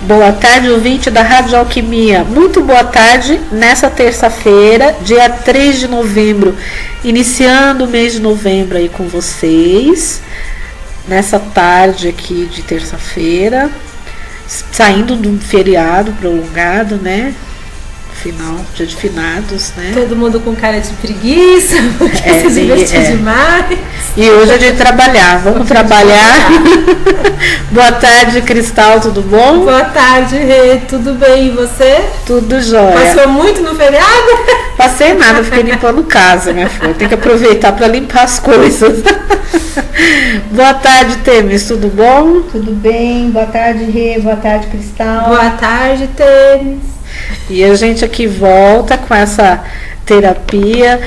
Boa tarde, ouvinte da Rádio Alquimia. Muito boa tarde nessa terça-feira, dia 3 de novembro. Iniciando o mês de novembro aí com vocês. Nessa tarde aqui de terça-feira. Saindo de um feriado prolongado, né? Final, dia de finados, né? Todo mundo com cara de preguiça, porque se divertiu demais. E hoje é dia de trabalhar, vamos trabalhar. Boa tarde, Cristal, tudo bom? Boa tarde, Rê, tudo bem, e você? Tudo jóia. Passou muito no feriado? Passei nada, fiquei limpando casa, minha filha. Tem que aproveitar para limpar as coisas. Boa tarde, Temis, tudo bom? Tudo bem, boa tarde, Rê, boa tarde, Cristal. Boa tarde, Temis. E a gente aqui volta com essa terapia.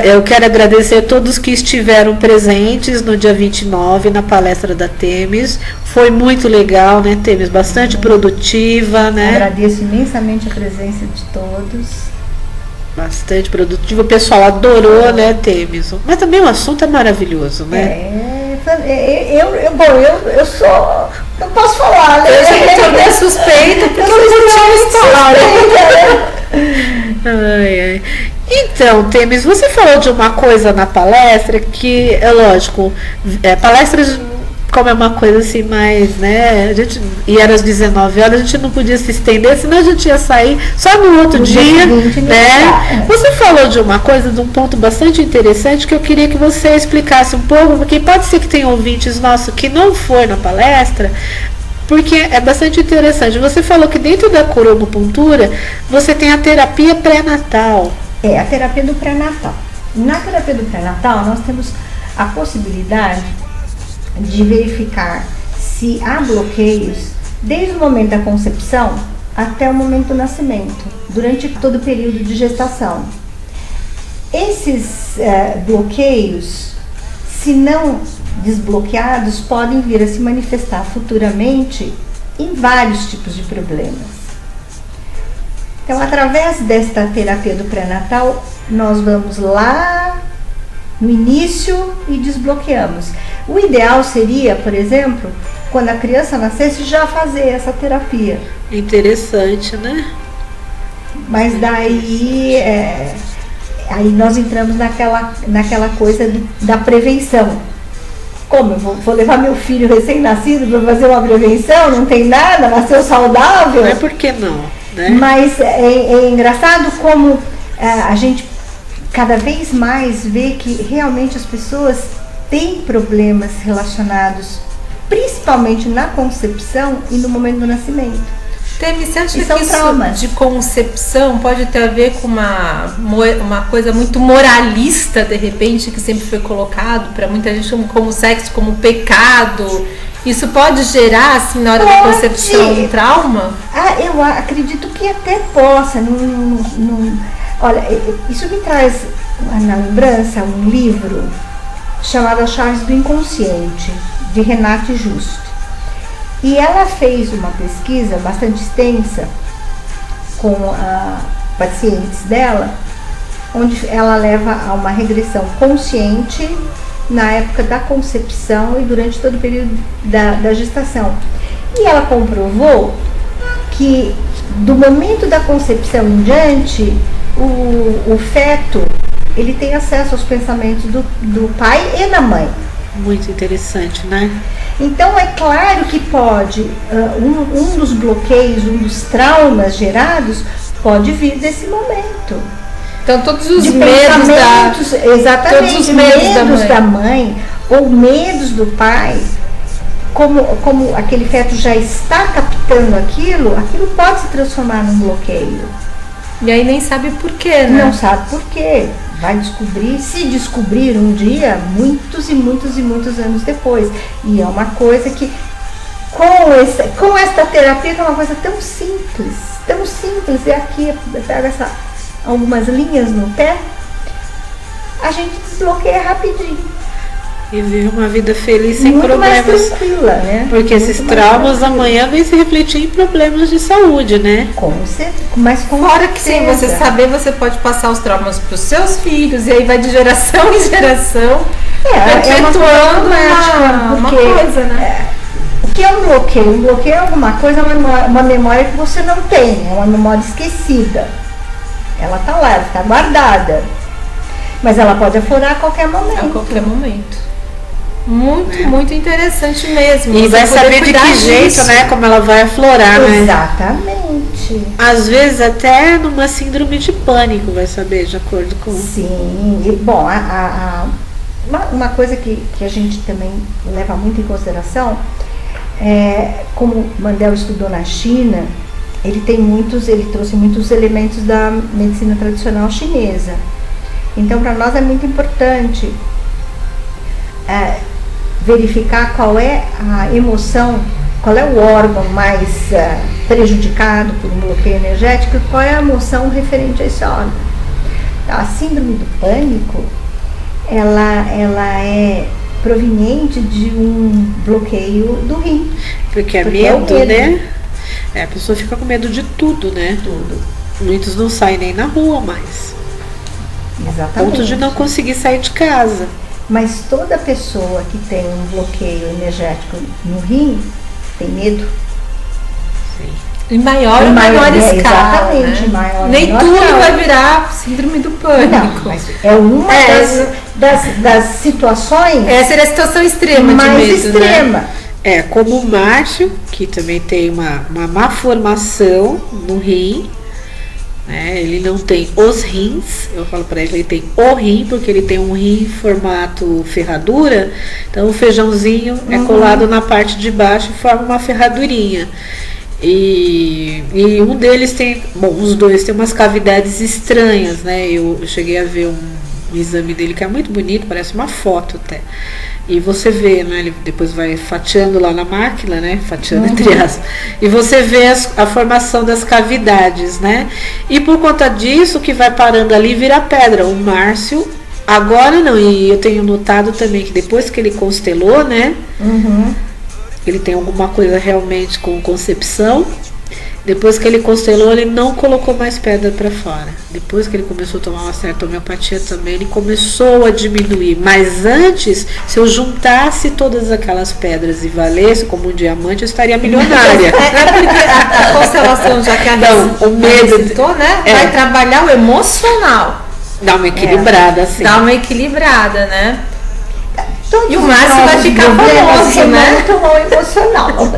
Eu quero agradecer a todos que estiveram presentes no dia 29 na palestra da Temis. Foi muito legal, né, Temis? Bastante produtiva, né? Agradeço imensamente a presença de todos. Bastante produtiva. O pessoal adorou, né, Temis? Mas também o assunto é maravilhoso, né? Eu sou... Eu posso falar, né? Eu sou bem suspeita, porque eu não tinha Então, Temis, você falou de uma coisa na palestra que, é lógico, palestras, como é uma coisa assim mais, né, e era às 19 horas, a gente não podia se estender, senão a gente ia sair só no outro dia, né? Você falou de uma coisa, de um ponto bastante interessante, que eu queria que você explicasse um pouco, porque pode ser que tenha ouvintes nossos que não foram na palestra, porque é bastante interessante. Você falou que dentro da cromopuntura, você tem a terapia pré-natal. A terapia do pré-natal. Na terapia do pré-natal, nós temos a possibilidade de verificar se há bloqueios desde o momento da concepção até o momento do nascimento, durante todo o período de gestação. Esses bloqueios, se não desbloqueados, podem vir a se manifestar futuramente em vários tipos de problemas. Então, através desta terapia do pré-natal, nós vamos lá no início e desbloqueamos. O ideal seria, por exemplo, quando a criança nascesse, já fazer essa terapia. Interessante, né? Mas daí aí nós entramos naquela coisa da prevenção. Como? Eu vou levar meu filho recém-nascido para fazer uma prevenção? Não tem nada, nasceu saudável? Mas por que não? Né? Mas é engraçado como a gente cada vez mais vê que realmente as pessoas têm problemas relacionados principalmente na concepção e no momento do nascimento. Temis, você acha que são isso traumas de concepção pode ter a ver com uma coisa muito moralista, de repente, que sempre foi colocado para muita gente como sexo, como pecado? Isso pode gerar, assim, na hora da concepção, um trauma? Eu acredito que até possa. Olha, isso me traz na lembrança um livro chamado As Chaves do Inconsciente, de Renate Justo. E ela fez uma pesquisa bastante extensa com pacientes dela, onde ela leva a uma regressão consciente na época da concepção e durante todo o período da gestação. E ela comprovou que do momento da concepção em diante, o feto ele tem acesso aos pensamentos do pai e da mãe. Muito interessante, né? Então é claro que pode, um dos bloqueios, um dos traumas gerados pode vir desse momento. Então todos os medos exatamente, todos os medos da mãe ou medos do pai, como aquele feto já está captando aquilo pode se transformar num bloqueio. E aí nem sabe por quê, né? Não sabe por quê. Vai descobrir, se descobrir um dia, muitos e muitos e muitos anos depois. E é uma coisa que, com esta terapia, que é uma coisa tão simples, e aqui, pega algumas linhas no pé, a gente desbloqueia rapidinho. E vive uma vida feliz sem muito problemas. Mais tranquila, né? Porque muito esses traumas amanhã vêm se refletir em problemas de saúde, né? Mas com fora que sem você saber, você pode passar os traumas para os seus filhos, e aí vai de geração em geração, perpetuando uma coisa, né? O que é um bloqueio? Um bloqueio é alguma coisa, uma memória que você não tem, é uma memória esquecida. Ela está lá, ela está guardada. Mas ela pode aflorar a qualquer momento. A qualquer momento. Muito interessante mesmo. E vai saber de que jeito, né? Como ela vai aflorar, né? Exatamente. Às vezes até numa síndrome de pânico vai saber, de acordo com... Sim. E, bom, uma coisa que a gente também leva muito em consideração é, como Mandel estudou na China, ele trouxe muitos elementos da medicina tradicional chinesa. Então, para nós é muito importante verificar qual é a emoção, qual é o órgão mais prejudicado por um bloqueio energético e qual é a emoção referente a esse órgão. A síndrome do pânico, ela é proveniente de um bloqueio do rim. Porque é medo, né? A pessoa fica com medo de tudo, né? Tudo. Muitos não saem nem na rua mais. Exatamente. Ponto de não conseguir sair de casa. Mas toda pessoa que tem um bloqueio energético no rim tem medo. Em maior ou menor escala. Exatamente, né? maior. Nem menor tudo escala. vai virar síndrome do pânico. Não, mas é uma das situações Essa é a situação extrema mais de medo, extrema. né? Como o Márcio, que também tem uma má formação no rim, né? Ele não tem os rins, eu falo para ele tem o rim, porque ele tem um rim em formato ferradura, então o feijãozinho é colado na parte de baixo e forma uma ferradurinha. E um deles tem, os dois têm umas cavidades estranhas, né? Eu cheguei a ver um exame dele que é muito bonito, parece uma foto até. E você vê, né? Ele depois vai fatiando lá na máquina, né? Fatiando entre aspas. E você vê a formação das cavidades, né? E por conta disso, que vai parando ali vira pedra. O Márcio, agora não, e eu tenho notado também que depois que ele constelou, né? Ele tem alguma coisa realmente com concepção. Depois que ele constelou, ele não colocou mais pedra para fora. Depois que ele começou a tomar uma certa homeopatia também, ele começou a diminuir. Mas antes, se eu juntasse todas aquelas pedras e valesse como um diamante, eu estaria milionária. Porque a constelação, já que a Então, o medo citou, né? Vai trabalhar o emocional. Dá uma equilibrada, assim. Dá uma equilibrada, né? Todos E o Márcio vai ficar famoso, né? Muito emocional.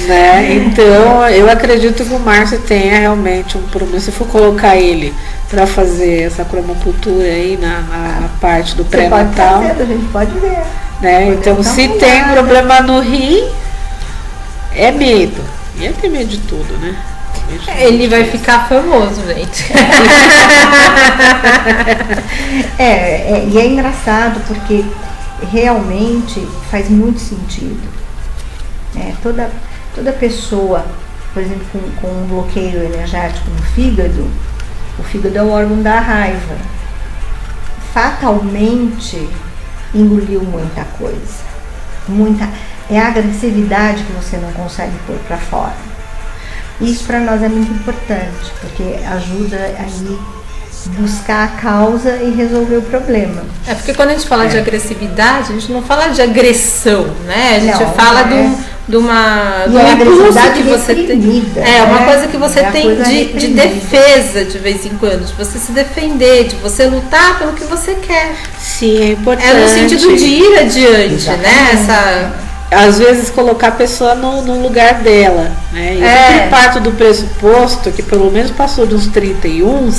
Né? Então, eu acredito que o Márcio tenha realmente um problema. Se for colocar ele para fazer essa cromocultura aí na parte do pré-natal, a gente pode ver. né? Então, se tem problema no rim, é medo. E ele tem medo de tudo, né? Ele vai ficar famoso, gente. E é engraçado porque realmente faz muito sentido. Toda pessoa, por exemplo, com um bloqueio energético no fígado, o fígado é o órgão da raiva. Fatalmente engoliu muita coisa. É a agressividade que você não consegue pôr para fora. Isso para nós é muito importante, porque ajuda aí buscar a causa e resolver o problema. Porque quando a gente fala de agressividade, a gente não fala de agressão, né? A gente fala de uma impulso que você tem. Uma coisa que você tem de defesa de vez em quando, de você se defender, de você lutar pelo que você quer. Sim, é importante. É no sentido de ir adiante, exatamente, né? Às vezes colocar a pessoa no lugar dela, né? Eu sempre parto do pressuposto que pelo menos passou dos 31,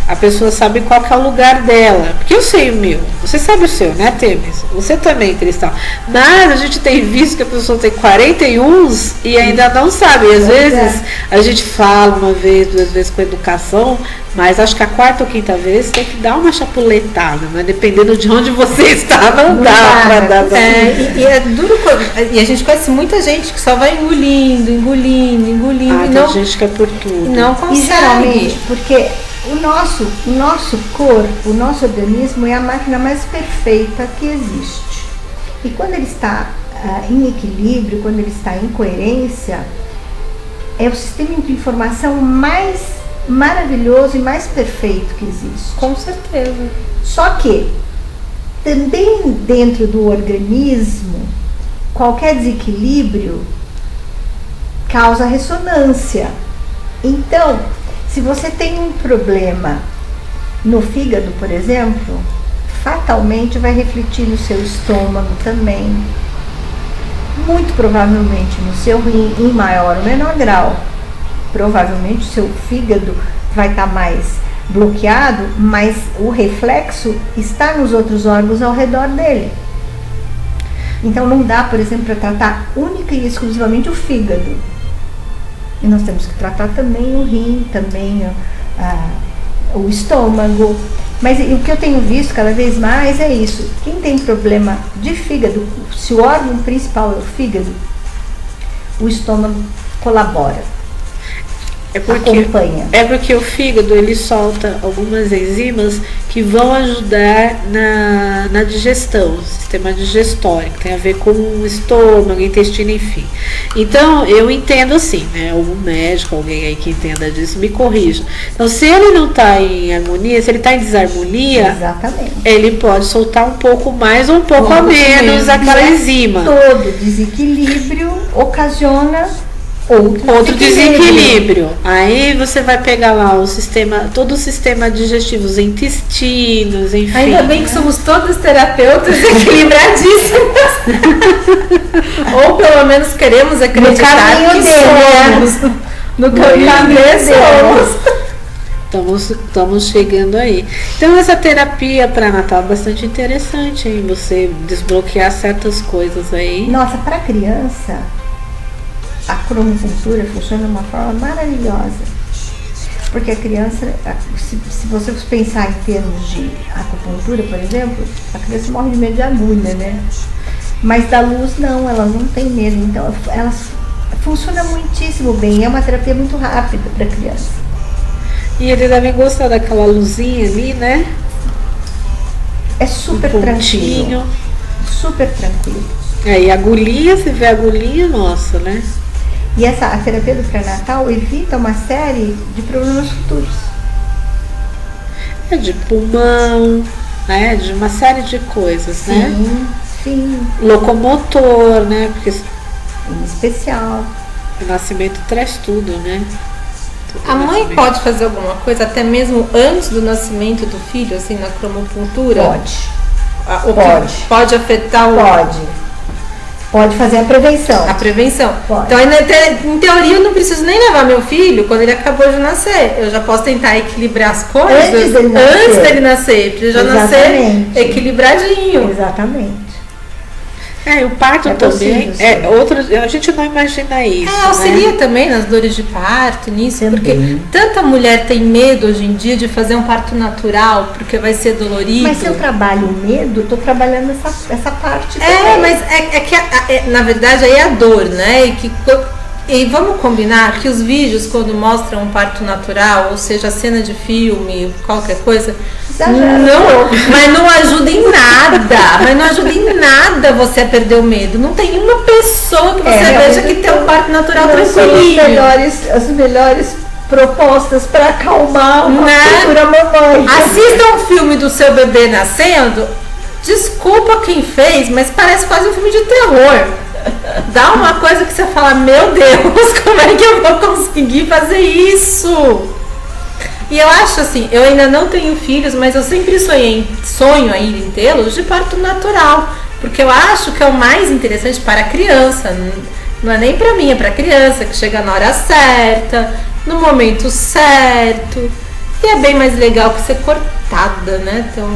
a pessoa sabe qual que é o lugar dela. Porque eu sei o meu, você sabe o seu, né, Temis? Você também, Cristal. Mas a gente tem visto que a pessoa tem 41 e ainda não sabe. E às vezes a gente fala uma vez, 2 vezes com educação, mas acho que a 4ª ou 5ª vez tem que dar uma chapuletada, né? Dependendo de onde você está, não dá pra dar. E é duro. E a gente conhece muita gente que só vai engolindo. Tem gente que é por tudo. Não consegue. E geralmente, porque o nosso corpo, o nosso organismo é a máquina mais perfeita que existe. E quando ele está em equilíbrio, quando ele está em coerência, é o sistema de informação mais maravilhoso e mais perfeito que existe. Com certeza. Só que também dentro do organismo, qualquer desequilíbrio causa ressonância. Então, se você tem um problema no fígado, por exemplo, fatalmente vai refletir no seu estômago também. Muito provavelmente no seu rim, em maior ou menor grau. Provavelmente o seu fígado vai estar mais bloqueado, mas o reflexo está nos outros órgãos ao redor dele. Então não dá, por exemplo, para tratar única e exclusivamente o fígado. E nós temos que tratar também o rim, também o estômago. Mas o que eu tenho visto cada vez mais é isso. Quem tem problema de fígado, se o órgão principal é o fígado, o estômago colabora. Acompanha. É porque o fígado ele solta algumas enzimas que vão ajudar na digestão, sistema digestório, que tem a ver com o estômago, intestino, enfim. Então, eu entendo assim, né? Algum médico, alguém aí que entenda disso, me corrija. Então, se ele não está em harmonia, se ele está em desarmonia, exatamente, ele pode soltar um pouco mais ou um pouco a menos aquela enzima. Todo desequilíbrio ocasiona outro desequilíbrio. Aí você vai pegar lá todo o sistema digestivo, os intestinos, enfim. Ainda bem que somos todos terapeutas equilibradíssimos. Ou pelo menos queremos acreditar que somos. No caminho somos. Estamos chegando aí. Então essa terapia pré-natal é bastante interessante, hein? Você desbloquear certas coisas aí. Nossa, para criança a cromocultura funciona de uma forma maravilhosa, porque a criança, se você pensar em termos de acupuntura, por exemplo, a criança morre de medo de agulha, né? Mas da luz não, elas não têm medo, então elas funcionam muitíssimo bem, é uma terapia muito rápida para a criança. E eles devem gostar daquela luzinha ali, né? É super tranquilo, super tranquilo. E agulhinha, se vê agulhinha, nossa, né? E a terapia do pré-natal evita uma série de problemas futuros. De pulmão, né? De uma série de coisas, sim, né? Sim. Locomotor, né? Porque em especial. O nascimento traz tudo, né? A mãe pode fazer alguma coisa até mesmo antes do nascimento do filho, assim, na cromocultura? Pode. Pode afetar o... Pode fazer a prevenção. A prevenção. Pode. Então, em teoria, eu não preciso nem levar meu filho quando ele acabou de nascer. Eu já posso tentar equilibrar as coisas antes dele nascer. Porque ele já nascer equilibradinho. Exatamente. O parto também a gente não imagina isso. Auxilia também nas dores de parto, nisso, também. Porque tanta mulher tem medo hoje em dia de fazer um parto natural, porque vai ser dolorido. Mas se eu trabalho o medo, estou trabalhando essa parte também. Mas é que na verdade aí é a dor, né? E vamos combinar que os vídeos, quando mostram um parto natural, ou seja, a cena de filme, qualquer coisa, mas não ajuda em nada. Mas não ajuda em nada você a perder o medo. Não tem uma pessoa que você veja que tem um parto natural tranquilinho. As melhores propostas para acalmar uma futura mamãe. Assista um filme do seu bebê nascendo. Desculpa quem fez, mas parece quase um filme de terror. Dá uma coisa que você fala, meu Deus, como é que eu vou conseguir fazer isso? E eu acho assim, eu ainda não tenho filhos, mas eu sempre sonho ainda em tê-los de parto natural, porque eu acho que é o mais interessante para a criança. Não é nem para mim, é para a criança, que chega na hora certa, no momento certo, e é bem mais legal que ser cortada, né? Então...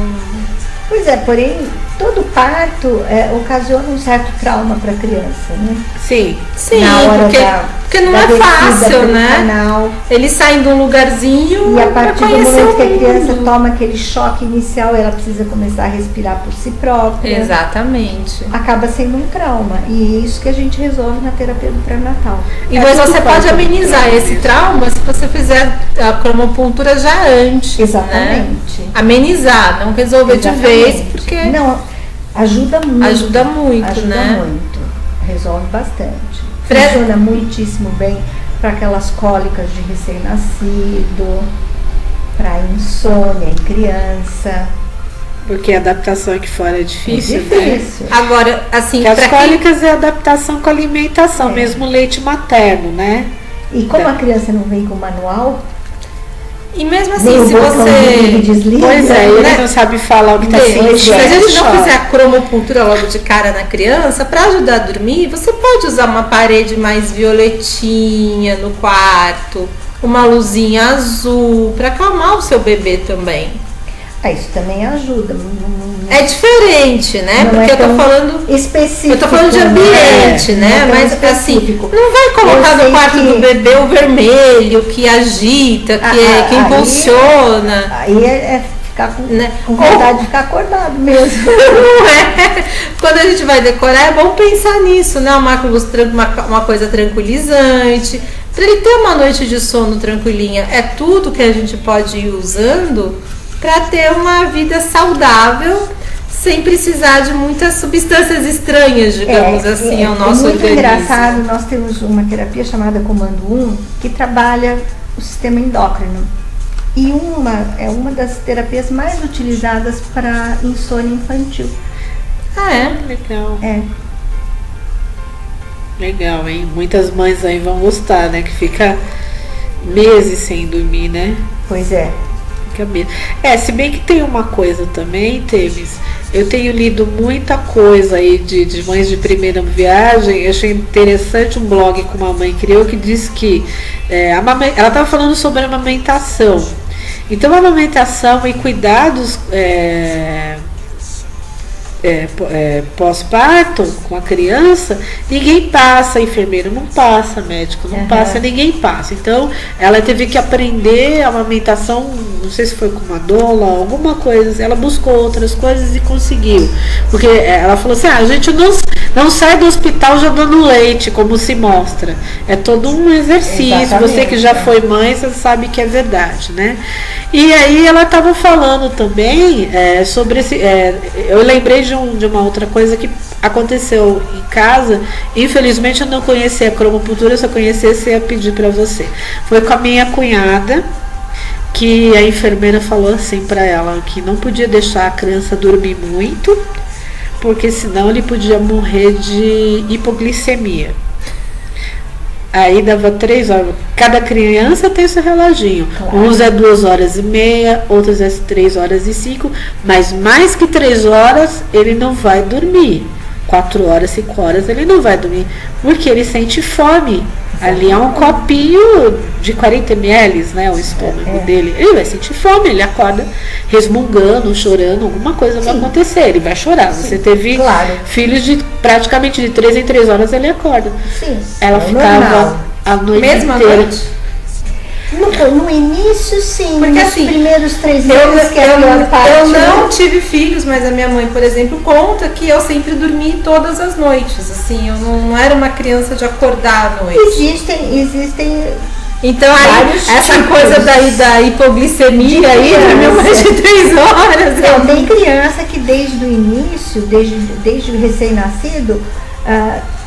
Pois é, porém, todo parto ocasiona um certo trauma para a criança, né? Sim, na hora porque não é fácil, né? Canal. Eles saem de um lugarzinho e a partir do momento que a criança toma aquele choque inicial, ela precisa começar a respirar por si própria. Exatamente. Acaba sendo um trauma. E é isso que a gente resolve na terapia do pré-natal. E você pode amenizar esse trauma se você fizer a cromopuntura já antes. Exatamente. Né? Amenizar, não resolver de vez, porque... Não, ajuda muito. Ajuda muito, né? Muito. Resolve bastante. Funciona muitíssimo bem para aquelas cólicas de recém-nascido, para insônia em criança. Porque a adaptação aqui fora é difícil, né? Agora, assim, que as cólicas é adaptação com a alimentação, mesmo leite materno, né? E como a criança não vem com manual, e mesmo assim, se você... Desliga, pois é, ele não sabe falar o que está sentindo. Se a gente não fizer a cromocultura logo de cara na criança, para ajudar a dormir, você pode usar uma parede mais violetinha no quarto, uma luzinha azul, para acalmar o seu bebê também. Isso também ajuda. É diferente, né? Porque eu tô falando específico. Eu tô falando de ambiente, né? Mas específico. Assim, não vai colocar no quarto do bebê o vermelho que agita, que impulsiona. Aí é ficar com vontade de ficar acordado mesmo. Não é? Quando a gente vai decorar, é bom pensar nisso, né? Uma coisa tranquilizante. Para ele ter uma noite de sono tranquilinha. É tudo que a gente pode ir usando para ter uma vida saudável, sem precisar de muitas substâncias estranhas, digamos assim, ao nosso organismo. É muito engraçado, nós temos uma terapia chamada Comando 1, que trabalha o sistema endócrino. E é uma das terapias mais utilizadas para insônia infantil. Legal. Legal, hein? Muitas mães aí vão gostar, né? Que fica meses sem dormir, né? Pois é. Se bem que tem uma coisa também, Temis, eu tenho lido muita coisa aí de mães de primeira viagem. Eu achei interessante um blog que uma mãe criou que diz que ela estava falando sobre a amamentação. Então a amamentação e cuidados pós-parto com a criança, ninguém passa, enfermeiro não passa, médico não passa, ninguém passa. Então ela teve que aprender a amamentação, não sei se foi com uma doula, alguma coisa, ela buscou outras coisas e conseguiu, porque ela falou assim, a gente não sai do hospital já dando leite, como se mostra, é todo um exercício. Exatamente. Você que já foi mãe, você sabe que é verdade, né? E aí ela estava falando também sobre esse, eu lembrei de uma outra coisa que aconteceu em casa. Infelizmente eu não conhecia a cromocultura, se eu conhecesse eu ia pedir para você. Foi com a minha cunhada, que a enfermeira falou assim para ela que não podia deixar a criança dormir muito, porque senão ele podia morrer de hipoglicemia. Aí dava 3 horas. Cada criança tem seu reloginho. Claro. Uns é 2h30, outros é 3h05, mas mais que 3 horas ele não vai dormir. 4 horas, 5 horas ele não vai dormir, porque ele sente fome. Ali é um copinho de 40 ml, né, o estômago dele. Ele vai sentir fome, ele acorda resmungando, chorando, alguma coisa vai acontecer, ele vai chorar. Você teve filhos de praticamente de 3 em 3 horas, ele acorda. Sim, ela ficava a noite inteira. No início, sim, porque nos assim, primeiros 3 meses que é a pior parte. Eu não tive filhos, mas a minha mãe, por exemplo, conta que eu sempre dormi todas as noites. Assim, eu não era uma criança de acordar à noite. Existem. Então aí, essa coisa da hipoglicemia aí, dormiu mais de 3 horas. Não, tem criança que desde o início, desde o recém-nascido,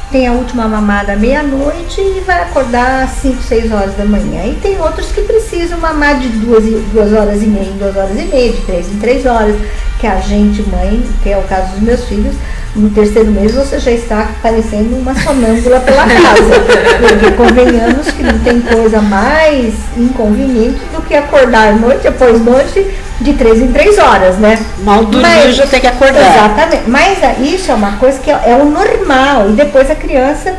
tem a última mamada à meia-noite e vai acordar às 5, 6 horas da manhã. E tem outros que precisam mamar de 2 horas e meia em 2 horas e meia, de 3 em 3 horas. Que a gente, mãe, que é o caso dos meus filhos, no 3º mês você já está parecendo uma sonâmbula pela casa. Porque convenhamos que não tem coisa mais inconveniente do que acordar noite após noite de 3 em 3 horas, né? Mal dormiu, já tem que acordar. Exatamente. Mas isso é uma coisa que é o normal. E depois a criança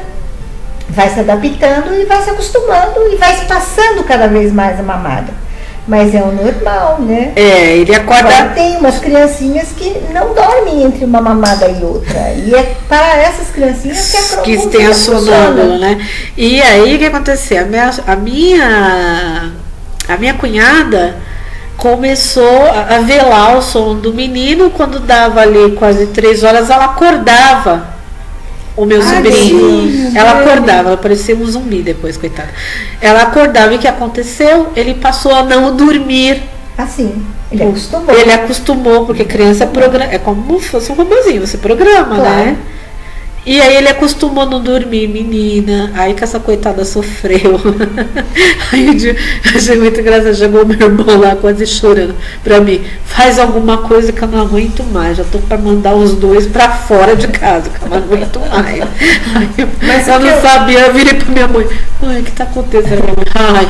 vai se adaptando e vai se acostumando e vai se passando cada vez mais a mamada. Mas é o normal, né? Ele acorda. Agora, tem umas criancinhas que não dormem entre uma mamada e outra. E é para essas criancinhas que tem a sonâmbula, né? E aí o que aconteceu? A minha cunhada começou a velar o sono do menino. Quando dava ali quase 3 horas, ela acordava o meu sobrinho. Ela acordava, ela parecia um zumbi depois, coitada. Ela acordava e o que aconteceu? Ele passou a não dormir. Assim, ele acostumou. Ele acostumou, porque criança é como se fosse um robozinho, você programa, né? E aí ele acostumou a não dormir, menina. Aí que essa coitada sofreu. Aí eu achei muito engraçado. Chegou meu irmão lá quase chorando pra mim. Faz alguma coisa que eu não aguento mais. Já tô pra mandar os dois pra fora de casa, que eu não aguento mais. Aí eu não sabia, eu virei pra minha mãe. Mãe, o que tá acontecendo? Minha mãe, ai,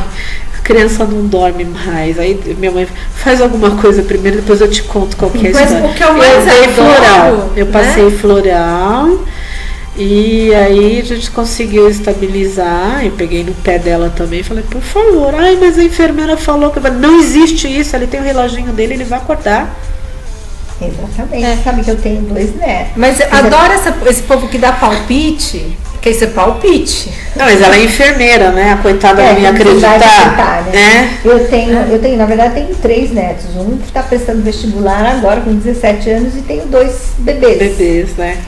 a criança não dorme mais. Aí minha mãe, faz alguma coisa primeiro, depois eu te conto qual que é a história. Mas o que eu mais dei floral. adoro, Eu passei floral. E aí a gente conseguiu estabilizar. Eu peguei no pé dela também e falei, por favor, ai, mas a enfermeira falou que não existe isso, ele tem o reloginho dele, ele vai acordar. Exatamente. Sabe que eu tenho 2 netos. Mas eu adoro esse povo que dá palpite, que isso é palpite. Não, mas ela é enfermeira, né? A coitada não ia não precisa acreditar. Né? Eu tenho, na verdade, tenho 3 netos. Um que está prestando vestibular agora, com 17 anos, e tenho 2 bebês. Bebês, né?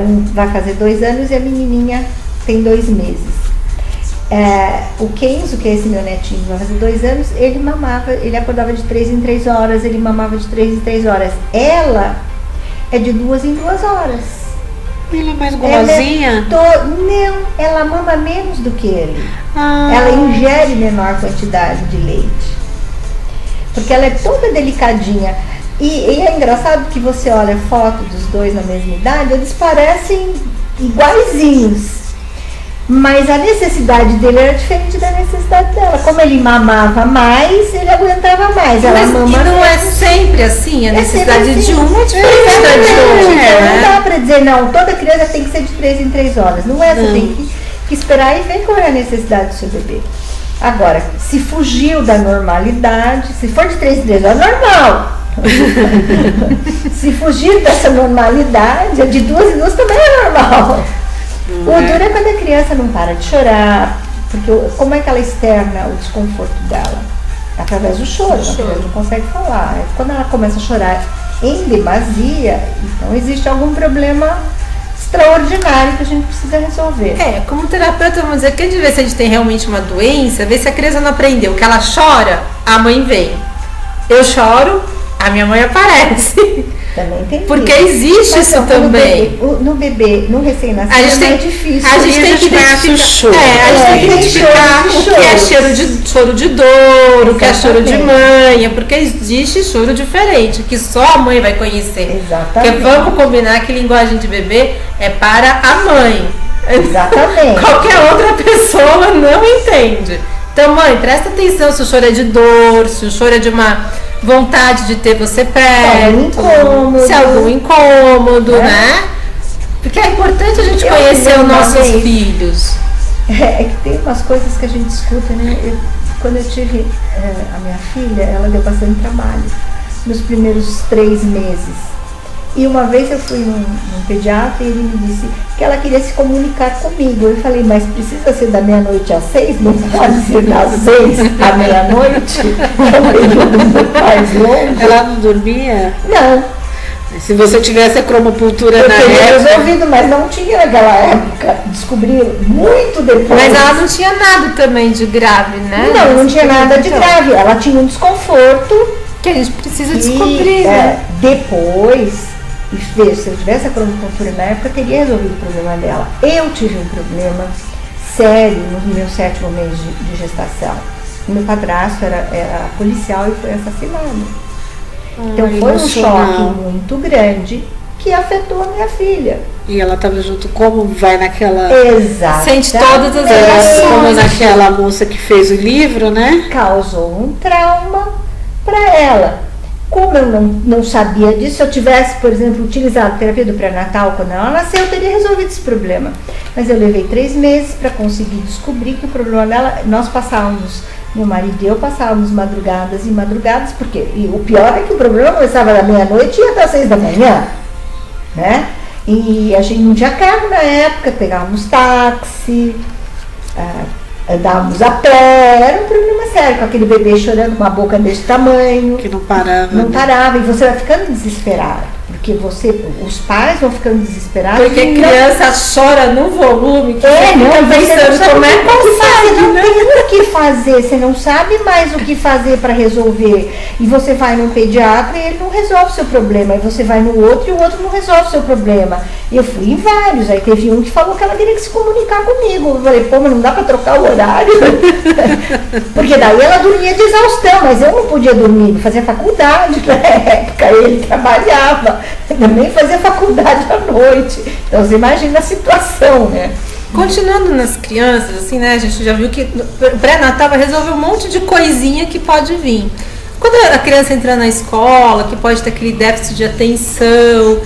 Um vai fazer 2 anos e a menininha tem 2 meses. O Kenzo, que é esse meu netinho, vai fazer 2 anos, ele mamava, ele acordava de 3 em 3 horas, ele mamava de 3 em 3 horas. Ela é de 2 em 2 horas. Ela é mais golosinha? Não, ela mama menos do que ele. Ela ingere menor quantidade de leite. Porque ela é toda delicadinha. E é engraçado que você olha foto dos dois na mesma idade, eles parecem iguaizinhos. Mas a necessidade dele era diferente da necessidade dela. Como ele mamava mais, ele aguentava mais. Ela Mas mama não é menos. sempre assim? A necessidade sempre de assim. um é diferente da de outro, Não né? dá pra dizer, não, toda criança tem que ser de 3 em 3 horas. Não é, você tem que esperar e ver qual é a necessidade do seu bebê. Agora, se fugiu da normalidade, se for de 3 em 3 horas, normal. Se fugir dessa normalidade, de 2 em 2 também é normal. O duro é quando a criança não para de chorar, porque como é que ela externa o desconforto dela? Através do choro, a criança não consegue falar. Quando ela começa a chorar em demasia, então existe algum problema extraordinário que a gente precisa resolver. Como terapeuta, vamos dizer que de vez se a gente tem realmente uma doença, ver se a criança não aprendeu que ela chora, a mãe vem. Eu choro, a minha mãe aparece. Também tem Porque isso. existe isso também. No bebê, no recém-nascido, é mais difícil. A gente tem que conhece o choro. a gente tem que identificar o que é choro de dor, o que é choro de mãe, porque existe choro diferente, que só a mãe vai conhecer. Exatamente. Porque vamos combinar que linguagem de bebê é para a mãe. Exatamente. Qualquer outra pessoa não entende. Então, mãe, presta atenção se o choro é de dor, se o choro é de uma vontade de ter você perto, se é algum incômodo, né? Porque é importante a gente conhecer os nossos filhos. É que tem umas coisas que a gente escuta, né? Quando eu tive a minha filha, ela deu bastante trabalho nos primeiros 3 meses. E uma vez eu fui num pediatra e ele me disse que ela queria se comunicar comigo. Eu falei, mas precisa ser da meia-noite às 6? Não pode ser das 6 à meia-noite? É um período mais longo. Ela não dormia? Não. Se você tivesse a cromocultura Eu na teria época... resolvido, mas não tinha naquela época. Descobri muito depois. Mas ela não tinha nada também de grave, né? Não tinha nada de grave. Ela tinha um desconforto. Que a gente precisa descobrir, né? Depois... E veja, se eu tivesse a cromocultura na época, eu teria resolvido o problema dela. Eu tive um problema sério no meu 7º mês de gestação. O meu padrasto era policial e foi assassinado. Então foi um choque muito grande que afetou a minha filha. E ela estava junto, como vai naquela... Exato. Sente todas as emoções. Como naquela moça que fez o livro, né? Causou um trauma para ela. Como eu não sabia disso, se eu tivesse, por exemplo, utilizado a terapia do pré-natal quando ela nasceu, eu teria resolvido esse problema. Mas eu levei 3 meses para conseguir descobrir que o problema dela, nós passávamos, meu marido e eu passávamos madrugadas e madrugadas, porque o pior é que o problema começava da meia-noite e ia até as 6 da manhã, né? E a gente não tinha carro na época, pegávamos táxi, andávamos a pé, era um problema sério, com aquele bebê chorando com uma boca desse tamanho. Que não parava. Não parava, e você vai ficando desesperado. Porque os pais vão ficando desesperados. Porque a criança chora num volume que você fica pensando como é que você não tem o que fazer, você não sabe mais o que fazer para resolver. E você vai num pediatra e ele não resolve o seu problema. E você vai no outro e o outro não resolve o seu problema. Eu fui em vários, aí teve um que falou que ela teria que se comunicar comigo. Eu falei, pô, mas não dá para trocar o horário. Porque daí ela dormia de exaustão, mas eu não podia dormir, fazia faculdade na época, ele trabalhava. Também fazia faculdade à noite. Então você imagina a situação, né? Continuando nas crianças, assim, né? A gente já viu que o pré-natal vai resolver um monte de coisinha que pode vir. Quando a criança entra na escola, que pode ter aquele déficit de atenção,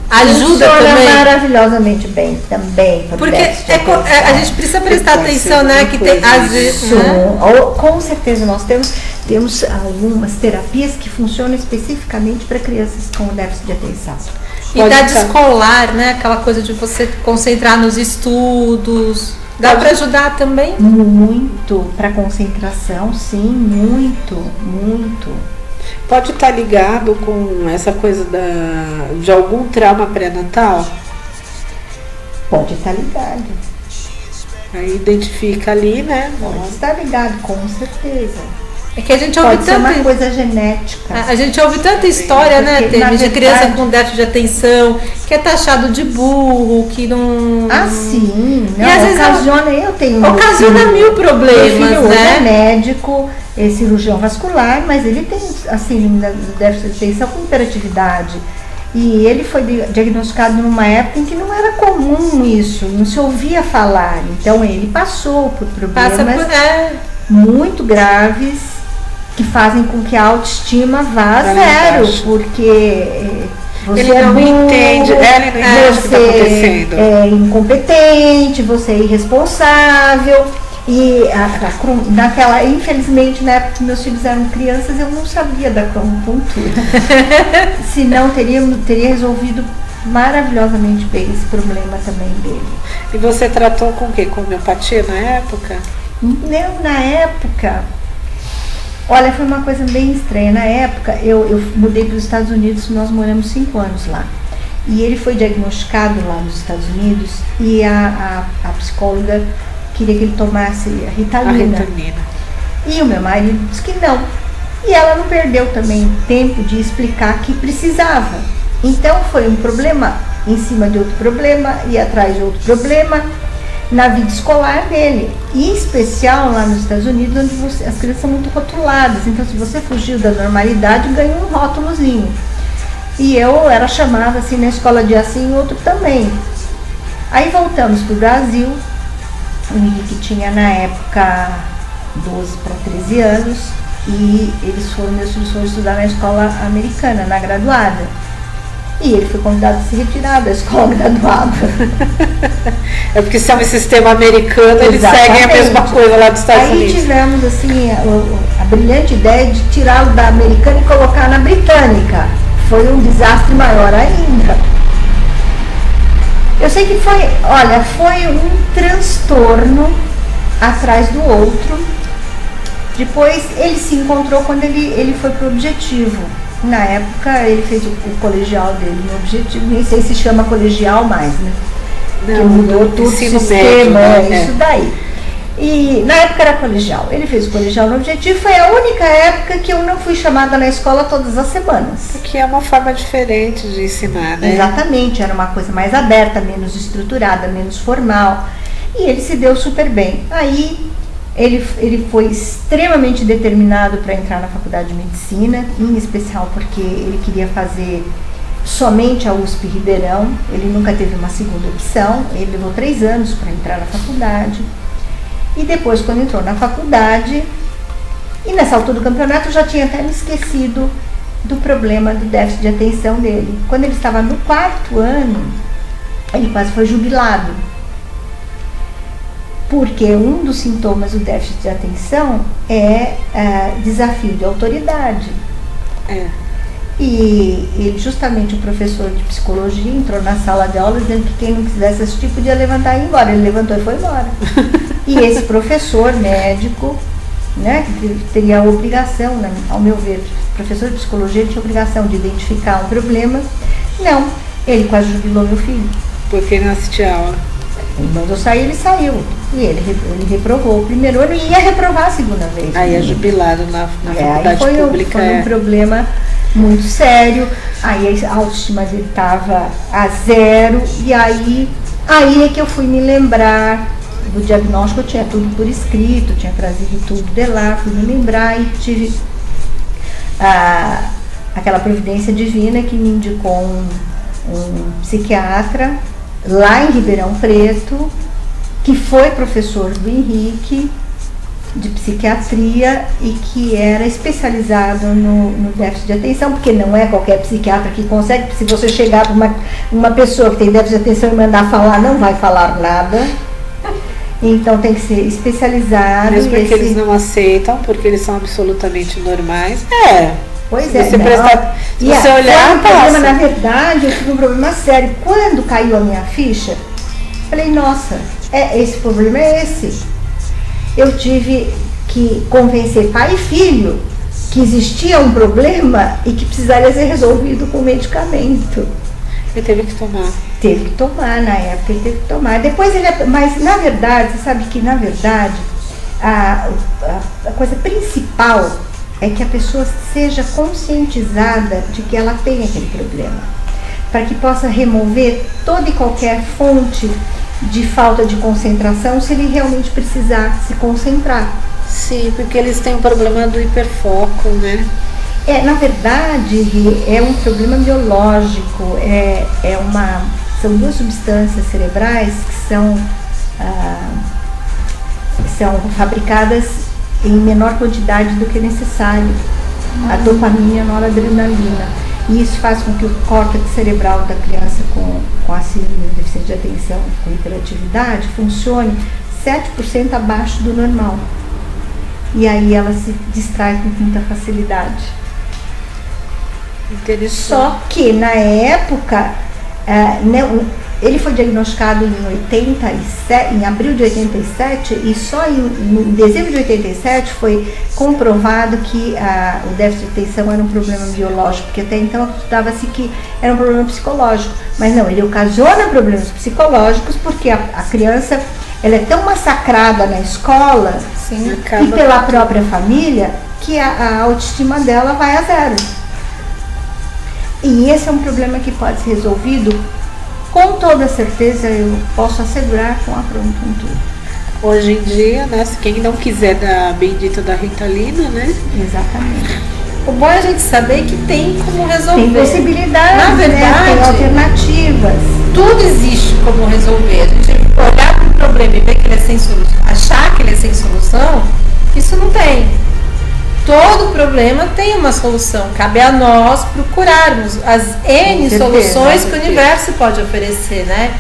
ajuda também. Maravilhosamente bem também. Porque a gente precisa prestar atenção, né? Que tem às vezes. Né? Com certeza nós temos algumas terapias que funcionam especificamente para crianças com déficit de atenção. Idade escolar, né? Aquela coisa de você concentrar nos estudos. Dá para ajudar também? Muito. Para concentração, sim, muito, muito. Pode estar ligado com essa coisa de algum trauma pré-natal? Pode estar ligado. Aí identifica ali, né? Pode estar ligado, com certeza. É que a gente ouve Pode ser uma coisa genética. A gente ouve tanta história, né, Temi, de criança com déficit de atenção, que é taxado de burro, que não... Ah, sim. Não, e às vezes ocasiona mil problemas, meu filho né? Hoje é médico, é cirurgião vascular, mas ele tem, assim, déficit de atenção com hiperatividade. E ele foi diagnosticado numa época em que não era comum isso, não se ouvia falar. Então ele passou por problemas muito graves, que fazem com que a autoestima vá a zero, porque você ele não entende, ela não entende o que está acontecendo. É incompetente, você é irresponsável. E naquela, infelizmente, na época que meus filhos eram crianças, eu não sabia da acupuntura. Senão teria resolvido maravilhosamente bem esse problema também dele. E você tratou com o quê? Com homeopatia na época? Não, na época, olha, foi uma coisa bem estranha. Na época, eu mudei para os Estados Unidos, nós moramos 5 anos lá. E ele foi diagnosticado lá nos Estados Unidos e a psicóloga queria que ele tomasse a Ritalina. E o meu marido disse que não. E ela não perdeu também tempo de explicar que precisava. Então foi um problema em cima de outro problema e atrás de outro problema na vida escolar dele. E em especial lá nos Estados Unidos, onde as crianças são muito rotuladas. Então se você fugiu da normalidade, ganhou um rótulozinho. E eu era chamada assim na escola de assim, outro também. Aí voltamos para o Brasil. O Henrique tinha na época 12 para 13 anos e meus filhos foram estudar na escola americana, na graduada. E ele foi convidado a se retirar da escola graduada. É porque se é um sistema americano, eles seguem a mesma coisa lá dos Estados Unidos. Aí tivemos assim, a brilhante ideia de tirá-lo da americana e colocar na britânica. Foi um desastre maior ainda. Eu sei que foi um transtorno atrás do outro. Depois ele se encontrou quando ele foi para o Objetivo. Na época ele fez o colegial dele no Objetivo, nem sei se chama colegial mais, né? Não, que mudou tudo o sistema, isso daí. E na época era colegial. Ele fez o colegial no Objetivo, foi a única época que eu não fui chamada na escola todas as semanas. Porque é uma forma diferente de ensinar, né? Exatamente, era uma coisa mais aberta, menos estruturada, menos formal. E ele se deu super bem. Aí ele foi extremamente determinado para entrar na faculdade de medicina, em especial porque ele queria fazer somente a USP Ribeirão. Ele nunca teve uma segunda opção. Ele levou 3 anos para entrar na faculdade. E depois, quando entrou na faculdade, e nessa altura do campeonato, eu já tinha até me esquecido do problema do déficit de atenção dele. Quando ele estava no 4º ano, ele quase foi jubilado. Porque um dos sintomas do déficit de atenção é desafio de autoridade. E ele, justamente o professor de psicologia, entrou na sala de aula dizendo que quem não quisesse assistir podia levantar e ir embora. Ele levantou e foi embora. E esse professor médico, né, que teria a obrigação, né, ao meu ver, professor de psicologia tinha a obrigação de identificar um problema, Não, ele quase jubilou meu filho. Porque ele não assistia aula. Ele mandou sair, ele saiu. E ele reprovou o primeiro ano e ia reprovar a segunda vez. Aí é jubilado na faculdade aí pública. Foi um problema muito sério. Aí a autoestima dele estava a zero. E aí é que eu fui me lembrar do diagnóstico. Eu tinha tudo por escrito, tinha trazido tudo de lá, fui me lembrar e tive aquela providência divina que me indicou um psiquiatra lá em Ribeirão Preto, que foi professor do Henrique de psiquiatria e que era especializado no déficit de atenção, porque não é qualquer psiquiatra que consegue. Se você chegar para uma pessoa que tem déficit de atenção e mandar falar, não vai falar nada. Então tem que ser especializado. Mesmo porque eles não aceitam, porque eles são absolutamente normais. Pois se você prestar, se você olhar, um problema, na verdade, eu tive um problema sério. Quando caiu a minha ficha, falei, nossa, esse problema é esse. Eu tive que convencer pai e filho que existia um problema e que precisaria ser resolvido com medicamento. Ele teve que tomar. Teve que tomar, na época ele teve que tomar. Depois mas na verdade, você sabe que na verdade a coisa principal é que a pessoa seja conscientizada de que ela tem aquele problema, para que possa remover toda e qualquer fonte de falta de concentração, se ele realmente precisar se concentrar. Sim, porque eles têm um problema do hiperfoco, né? Na verdade, é um problema biológico, são duas substâncias cerebrais que são fabricadas em menor quantidade do que necessário, a dopamina e a noradrenalina. E isso faz com que o córtex cerebral da criança com a síndrome de deficiência de atenção com hiperatividade funcione 7% abaixo do normal. E aí ela se distrai com muita facilidade. Só que na época, ele foi diagnosticado em abril de 87 e só em dezembro de 87 foi comprovado que o déficit de atenção era um problema biológico, porque até então acreditava-se que era um problema psicológico, mas não, ele ocasiona problemas psicológicos porque a criança ela é tão massacrada na escola. Sim, e pela própria família que a autoestima dela vai a zero. E esse é um problema que pode ser resolvido com toda certeza, eu posso assegurar, com a Pronto. Hoje em dia, né, se quem não quiser da bendita da Ritalina, né? Exatamente. O bom é a gente saber que tem como resolver. Tem possibilidades, na verdade, tem alternativas. Tudo existe como resolver. A gente olhar para o problema e ver que ele é sem solução, achar que ele é sem solução, isso não tem. Todo problema tem uma solução. Cabe a nós procurarmos as N soluções que o universo pode oferecer, né?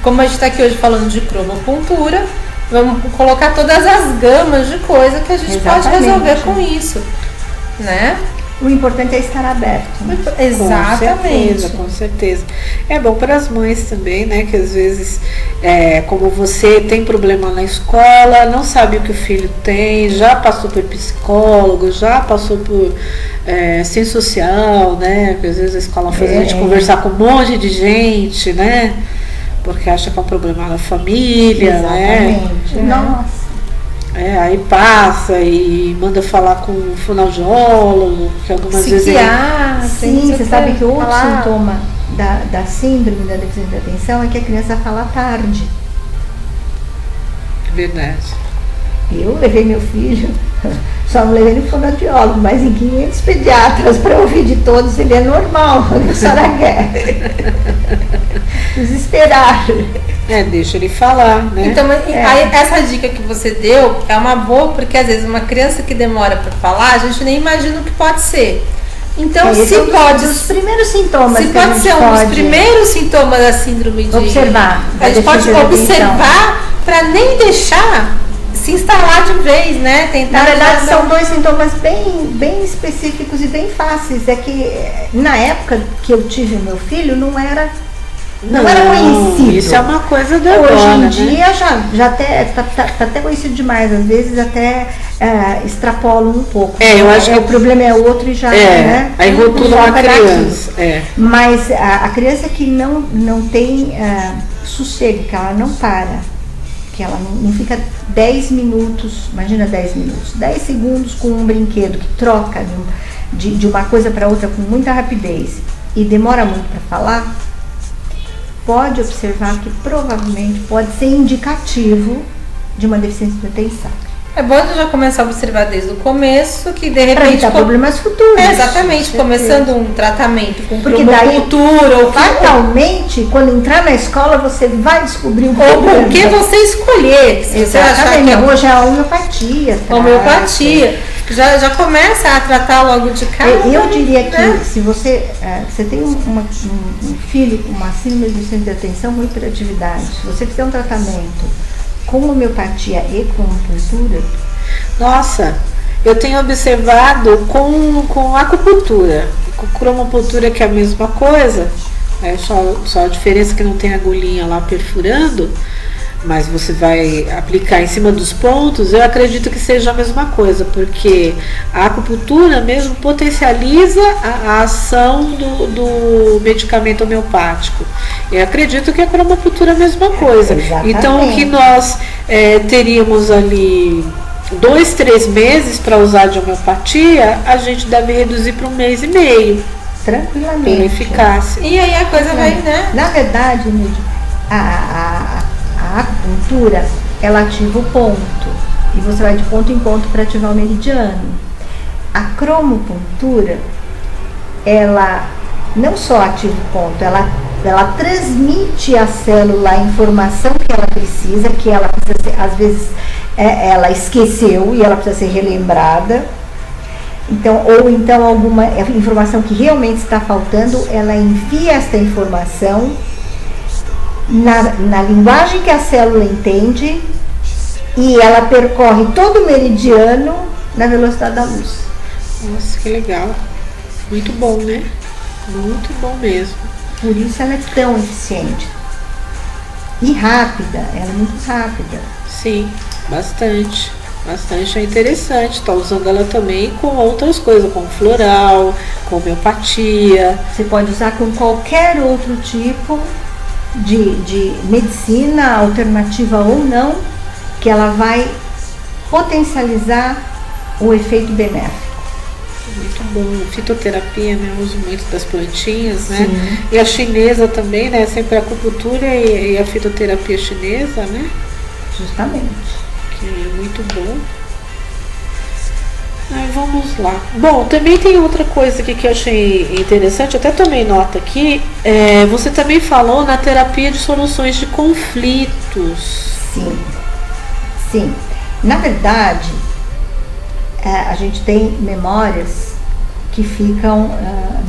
Como a gente está aqui hoje falando de cromopuntura, vamos colocar todas as gamas de coisa que a gente pode resolver com isso, né? O importante é estar aberto. Exatamente. Com certeza. É bom para as mães também, né? Que às vezes, como você tem problema na escola, não sabe o que o filho tem, já passou por psicólogo, já passou por ciência social, né? Que às vezes a escola faz a gente conversar com um monte de gente, né? Porque acha que é um problema na família, exatamente, né? Nossa. Aí passa e manda falar com o fonoaudiólogo, que algumas vezes Sim, você sabe que outro sintoma da síndrome da deficiência de atenção é que a criança fala tarde. Verdade. Eu levei meu filho, só não levei no fonoaudiólogo, mas em 500 pediatras para ouvir de todos, ele é normal, a senhora quer. Desesperar. Deixa ele falar, né? Então, aí, essa dica que você deu é uma boa, porque às vezes uma criança que demora para falar, a gente nem imagina o que pode ser. Então, se pode os primeiros sintomas, se pode ser um dos primeiros sintomas da síndrome de observar, a gente pode observar para nem deixar se instalar de vez, né? Tentar. Na verdade, são dois sintomas bem específicos e bem fáceis. É que na época que eu tive meu filho, não era Não era conhecido. Isso é uma coisa da Hoje agora, em né? dia já até tá até conhecido demais, às vezes até extrapolam um pouco. Eu acho que o problema é outro e já, né? Aí rotula uma criança. Mas a criança que não tem sossego, que ela não para, que ela não fica 10 minutos, imagina 10 minutos, 10 segundos com um brinquedo que troca de uma coisa para outra com muita rapidez e demora muito para falar, pode observar que provavelmente pode ser indicativo de uma deficiência de atenção. É bom já começar a observar desde o começo, que de repente... Para evitar problemas futuros. Exatamente, começando um tratamento com cultura ou fatalmente, quando entrar na escola, você vai descobrir um problema. Ou o que você escolher. Se você achar que hoje é a homeopatia. Homeopatia. Já começa a tratar logo de cara. Eu diria que se você tem um filho com uma síndrome de deficiência de atenção com hiperatividade, se você fizer um tratamento com homeopatia e com acupuntura. Nossa, eu tenho observado com acupuntura. Com cromopuntura, que é a mesma coisa, só a diferença é que não tem agulhinha lá perfurando, mas você vai aplicar em cima dos pontos. Eu acredito que seja a mesma coisa, porque a acupuntura mesmo potencializa a ação do medicamento homeopático. Eu acredito que a cromopuntura é a mesma coisa. Então, o que nós teríamos ali 2, 3 meses para usar de homeopatia, a gente deve reduzir para 1 mês e meio. Tranquilamente. Pela eficácia. E aí a coisa vai, né? Na verdade, Nid, a acupuntura, ela ativa o ponto. E você vai de ponto em ponto para ativar o meridiano. A cromopuntura, ela não só ativa o ponto, ela transmite à célula a informação que ela precisa, que ela precisa ser, às vezes ela esqueceu e ela precisa ser relembrada. Então, ou então alguma informação que realmente está faltando, ela envia esta informação na linguagem que a célula entende e ela percorre todo o meridiano na velocidade da luz. Nossa, que legal. Muito bom, né? Muito bom mesmo. Por isso ela é tão eficiente. E rápida, ela é muito rápida. Sim, bastante. Bastante, é interessante. Está usando ela também com outras coisas, com floral, com homeopatia. Você pode usar com qualquer outro tipo de medicina, alternativa ou não, que ela vai potencializar o efeito benéfico. Muito bom. Fitoterapia, né? Eu uso muito das plantinhas, né? Sim. E a chinesa também, né? Sempre a acupuntura e a fitoterapia chinesa, né? Justamente. Que é muito bom. Vamos lá. Bom, também tem outra coisa aqui que eu achei interessante, até tomei nota aqui. Você também falou na terapia de soluções de conflitos. Sim. Na verdade, a gente tem memórias que ficam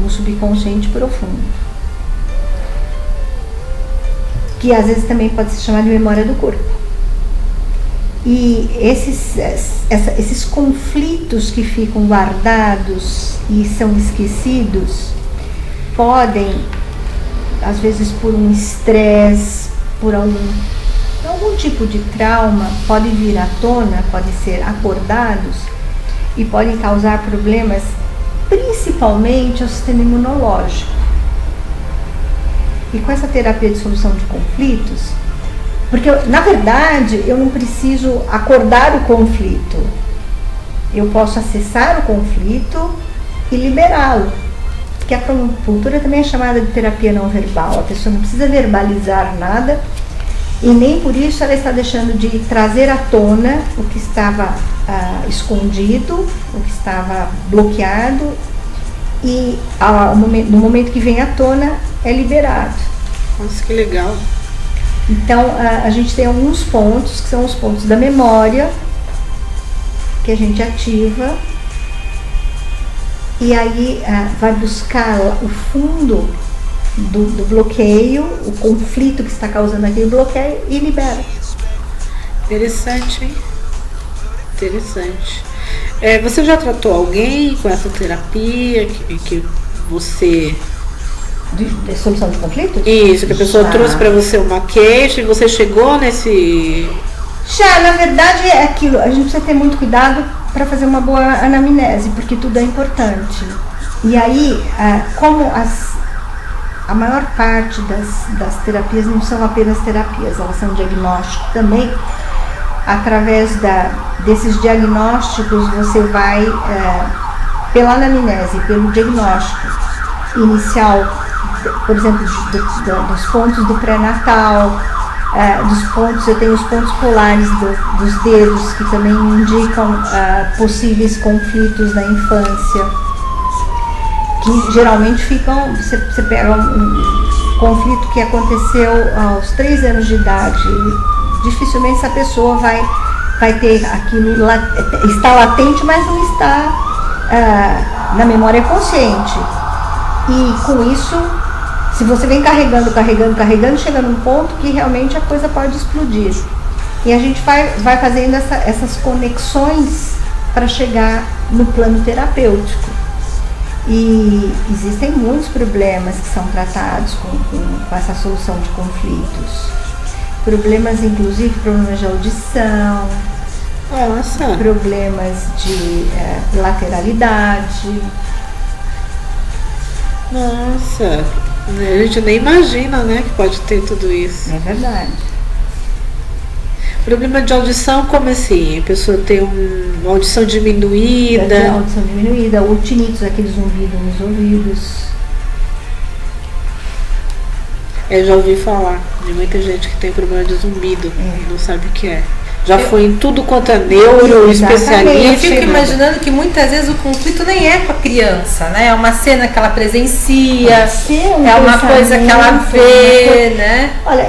no subconsciente profundo, que às vezes também pode se chamar de memória do corpo. E esses conflitos que ficam guardados e são esquecidos podem, às vezes por um estresse, por algum tipo de trauma, podem vir à tona, podem ser acordados e podem causar problemas, principalmente ao sistema imunológico. E com essa terapia de solução de conflitos, porque, na verdade, eu não preciso acordar o conflito. Eu posso acessar o conflito e liberá-lo. Porque a acupuntura também é chamada de terapia não verbal. A pessoa não precisa verbalizar nada e nem por isso ela está deixando de trazer à tona o que estava escondido, o que estava bloqueado e no momento que vem à tona é liberado. Nossa, que legal. Então, a gente tem alguns pontos, que são os pontos da memória, que a gente ativa, e aí vai buscar o fundo do bloqueio, o conflito que está causando aquele bloqueio, e libera. Interessante, hein? Interessante. Você já tratou alguém com essa terapia que você de solução de conflitos? Isso, que a pessoa Já. trouxe para você uma queixa e você chegou nesse... Já, na verdade, é aquilo. A gente precisa ter muito cuidado para fazer uma boa anamnese, porque tudo é importante. E aí, como a maior parte das terapias não são apenas terapias, elas são diagnóstico também. Através desses diagnósticos, você vai, pela anamnese, pelo diagnóstico inicial, por exemplo, dos pontos do pré-natal, dos pontos, eu tenho os pontos polares dos dedos, que também indicam possíveis conflitos na infância, que geralmente ficam, você pega um conflito que aconteceu aos 3 anos de idade, dificilmente essa pessoa vai ter aquilo, está latente, mas não está na memória consciente. E com isso, se você vem carregando, chega num ponto que realmente a coisa pode explodir. E a gente vai fazendo essas conexões para chegar no plano terapêutico. E existem muitos problemas que são tratados com essa solução de conflitos. Problemas, inclusive problemas de audição, problemas de lateralidade. Nossa, a gente nem imagina, né, que pode ter tudo isso. É verdade. Problema de audição, como assim? A pessoa tem uma audição diminuída. Audição diminuída, o tinnitus, aquele zumbido nos ouvidos. Eu já ouvi falar de muita gente que tem problema de zumbido, não sabe o que é. Já foi em tudo quanto é neuro, especialista. Eu fico imaginando que muitas vezes o conflito nem é com a criança, né? É uma cena que ela presencia, é uma coisa que ela vê, né? Olha,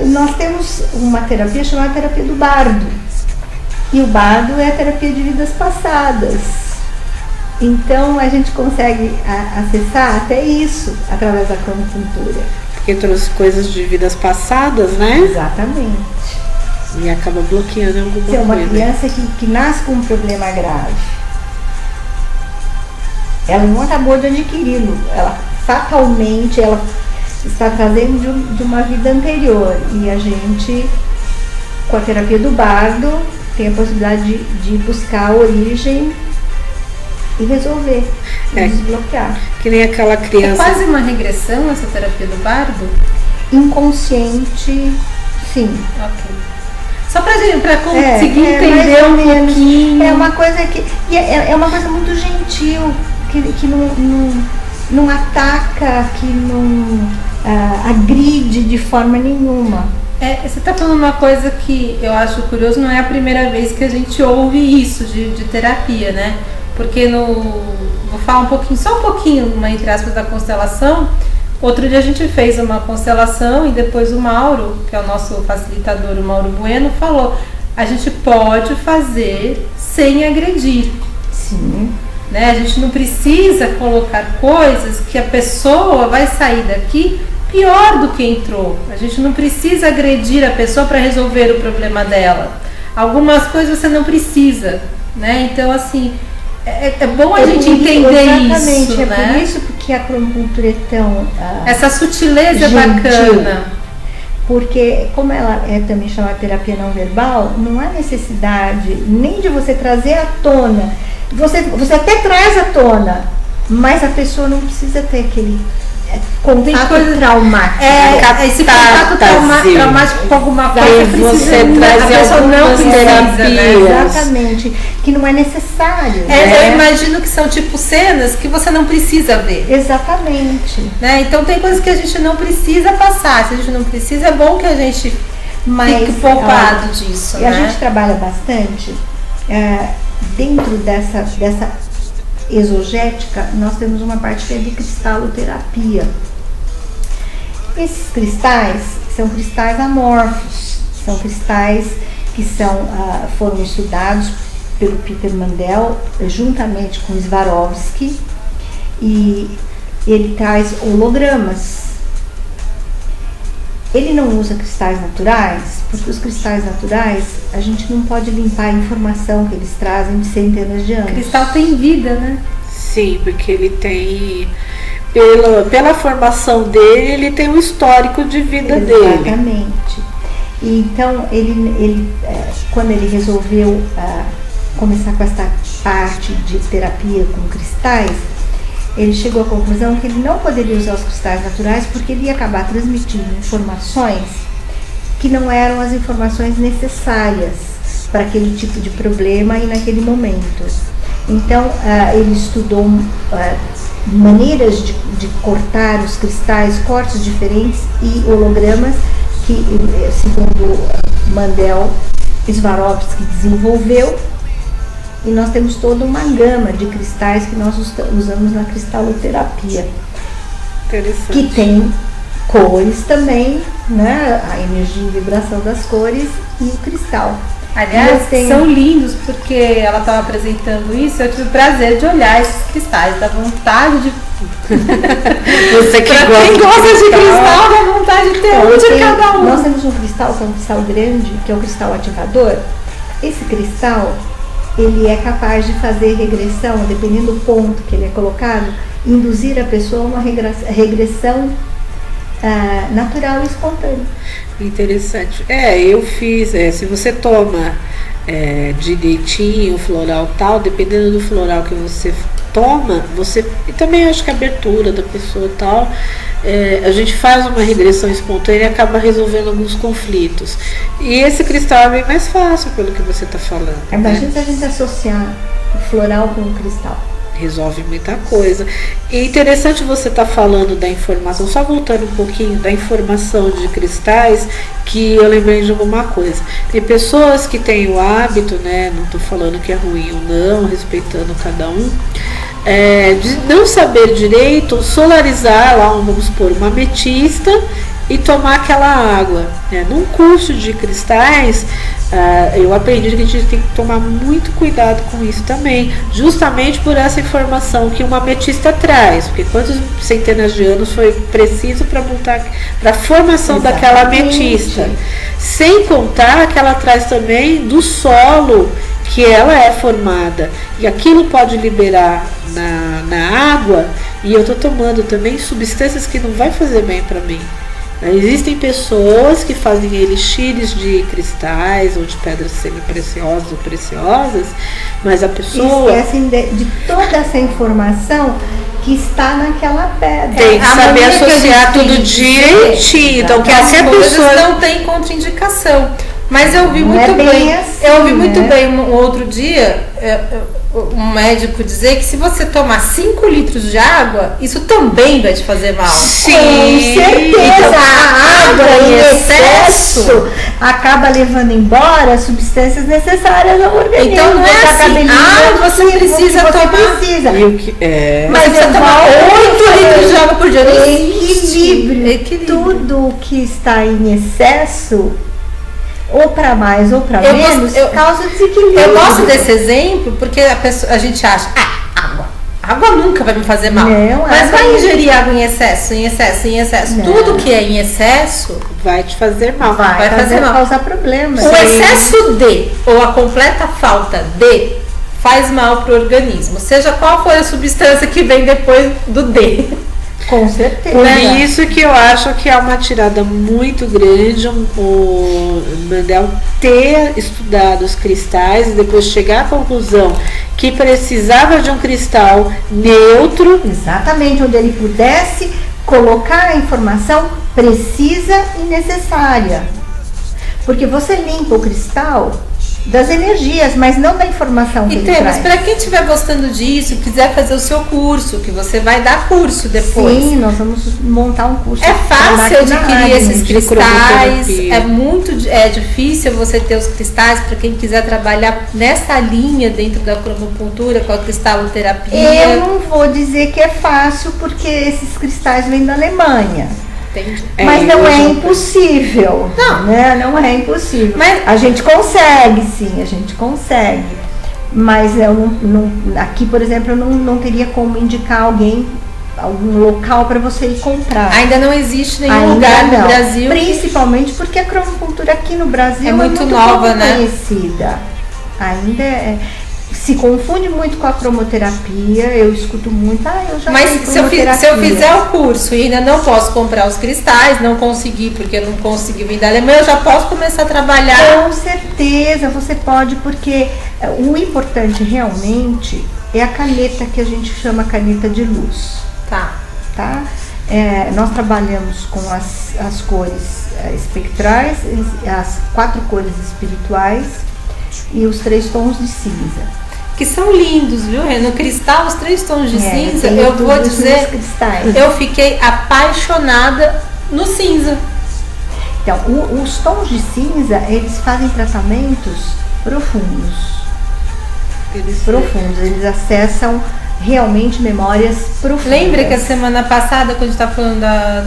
nós temos uma terapia chamada terapia do bardo. E o bardo é a terapia de vidas passadas. Então a gente consegue acessar até isso através da cronocultura. Porque trouxe coisas de vidas passadas, né? Exatamente. E acaba bloqueando alguma coisa. É uma criança que nasce com um problema grave. Ela não acabou de adquiri-lo. Ela fatalmente está trazendo de uma vida anterior. E a gente, com a terapia do bardo, tem a possibilidade de buscar a origem e resolver, desbloquear. Que nem aquela criança. É quase uma regressão essa terapia do bardo? Inconsciente, sim. Ok. Só pra conseguir entender um pouquinho. É uma coisa é uma coisa muito gentil, que não ataca, que não agride de forma nenhuma. Você está falando uma coisa que eu acho curioso, não é a primeira vez que a gente ouve isso de terapia, né? Porque vou falar só um pouquinho, entre aspas, da constelação. Outro dia a gente fez uma constelação e depois o Mauro, que é o nosso facilitador, o Mauro Bueno, falou: a gente pode fazer sem agredir. Sim. Né? A gente não precisa colocar coisas que a pessoa vai sair daqui pior do que entrou. A gente não precisa agredir a pessoa para resolver o problema dela. Algumas coisas você não precisa, né? Então, assim, é bom a gente entender exatamente, isso, né? Por isso que a cronocultura é tão essa sutileza gentil, bacana. Porque como ela é também chamada terapia não verbal, não há necessidade nem de você trazer à tona. Você até traz à tona, mas a pessoa não precisa ter aquele contato traumático. Esse contato traumático com alguma coisa você traz a pessoa não precisa, né? Exatamente, que não é necessário. Eu imagino que são tipo cenas que você não precisa ver. Exatamente. Né? Então tem coisas que a gente não precisa passar. Se a gente não precisa, é bom que a gente fique poupado disso. E a gente trabalha bastante dentro dessa exogética. Nós temos uma parte que é de cristaloterapia. Esses cristais são cristais amorfos, são cristais que foram estudados pelo Peter Mandel juntamente com Swarovski, e ele traz hologramas. Ele não usa cristais naturais, porque os cristais naturais a gente não pode limpar a informação que eles trazem de centenas de anos. O cristal tem vida, né? Sim, porque ele tem pela formação dele, ele tem um histórico de vida dele. Exatamente. E então, quando ele resolveu começar com essa parte de terapia com cristais, ele chegou à conclusão que ele não poderia usar os cristais naturais porque ele ia acabar transmitindo informações que não eram as informações necessárias para aquele tipo de problema e naquele momento. Então, ele estudou maneiras de cortar os cristais, cortes diferentes e hologramas que, segundo Mandel Swarovski, desenvolveu. E nós temos toda uma gama de cristais que nós usamos na cristaloterapia. Interessante. Que tem cores também, né? A energia e vibração das cores e o cristal. Aliás, são lindos, porque ela estava apresentando isso, eu tive o prazer de olhar esses cristais, dá vontade de... Você que pra quem gosta de cristal, dá vontade de ter um de cada um. Nós temos um cristal, que é um cristal grande, que é o cristal ativador. Esse cristal, ele é capaz de fazer regressão, dependendo do ponto que ele é colocado, induzir a pessoa a uma regressão natural e espontânea. Interessante. Eu fiz, se você toma direitinho, floral tal, dependendo do floral que você toma, e também acho que a abertura da pessoa tal, a gente faz uma regressão espontânea e acaba resolvendo alguns conflitos. E esse cristal é bem mais fácil, pelo que você está falando. Imagina se a gente associar o floral com o cristal. Resolve muita coisa. E interessante você estar falando da informação, só voltando um pouquinho da informação de cristais, que eu lembrei de alguma coisa. Tem pessoas que têm o hábito, né, não estou falando que é ruim ou não, respeitando cada um, de não saber direito solarizar lá, vamos supor, uma ametista e tomar aquela água. Num curso de cristais, eu aprendi que a gente tem que tomar muito cuidado com isso também, justamente por essa informação que uma ametista traz, porque quantos centenas de anos foi preciso para montar, para a formação daquela ametista, sem contar que ela traz também do solo que ela é formada, e aquilo pode liberar na água, e eu estou tomando também substâncias que não vai fazer bem para mim. Existem pessoas que fazem elixires de cristais ou de pedras semi-preciosas ou preciosas, mas a pessoa... esquecem de toda essa informação que está naquela pedra. Tem que saber associar tudo direitinho. Então, que se a pessoa não tem contraindicação. Mas eu ouvi muito bem. Assim, eu ouvi muito bem um outro dia um médico dizer que se você tomar 5 litros de água, isso também vai te fazer mal. Sim, com certeza. Então, a água em excesso acaba levando embora substâncias necessárias ao organismo. Então não é assim, você precisa tomar. Mas você tomar 8 litros de água por dia. Equilíbrio. Tudo que está em excesso, ou para mais ou para menos, causa desequilíbrio. Eu gosto desse exemplo porque a gente acha, água nunca vai me fazer mal. Não, mas vai ingerir água em excesso. Não. Tudo que é em excesso vai te fazer mal. Vai causar problemas. O excesso de, ou a completa falta de, faz mal para o organismo. Seja qual for a substância que vem depois do D. Com certeza. Por isso que eu acho que é uma tirada muito grande o Mandel ter estudado os cristais e depois chegar à conclusão que precisava de um cristal neutro. Exatamente, onde ele pudesse colocar a informação precisa e necessária. Porque você limpa o cristal das energias, mas não da informação que ele traz. Para quem estiver gostando disso, quiser fazer o seu curso, que você vai dar curso depois. Sim, nós vamos montar um curso. É fácil adquirir esses cristais, é difícil você ter os cristais para quem quiser trabalhar nessa linha dentro da cromopuntura com a cristaloterapia. Eu não vou dizer que é fácil, porque esses cristais vêm da Alemanha. Mas não é impossível. Não é impossível. Mas a gente consegue, sim, a gente consegue. Mas eu aqui, por exemplo, eu não teria como indicar algum local para você ir comprar. Ainda não existe nenhum lugar no Brasil. Principalmente porque a cromocultura aqui no Brasil é muito nova, conhecida. Ainda Se confunde muito com a cromoterapia, eu escuto muito, eu já Mas fiz se eu cromoterapia. fizer o curso e ainda não posso comprar os cristais, não consegui porque eu não consegui vir da Alemanha, eu já posso começar a trabalhar. Com certeza, você pode, porque o importante realmente é a caneta que a gente chama caneta de luz, Tá. tá? Nós trabalhamos com as cores espectrais, as 4 cores espirituais e os 3 tons de cinza. Que são lindos, viu? No cristal, os 3 tons de cinza, tem eu tudo vou isso dizer, nos cristais. eu fiquei apaixonada no cinza. Então, os tons de cinza, eles fazem tratamentos profundos. Eles acessam realmente memórias profundas. Lembra que a semana passada, quando a gente está falando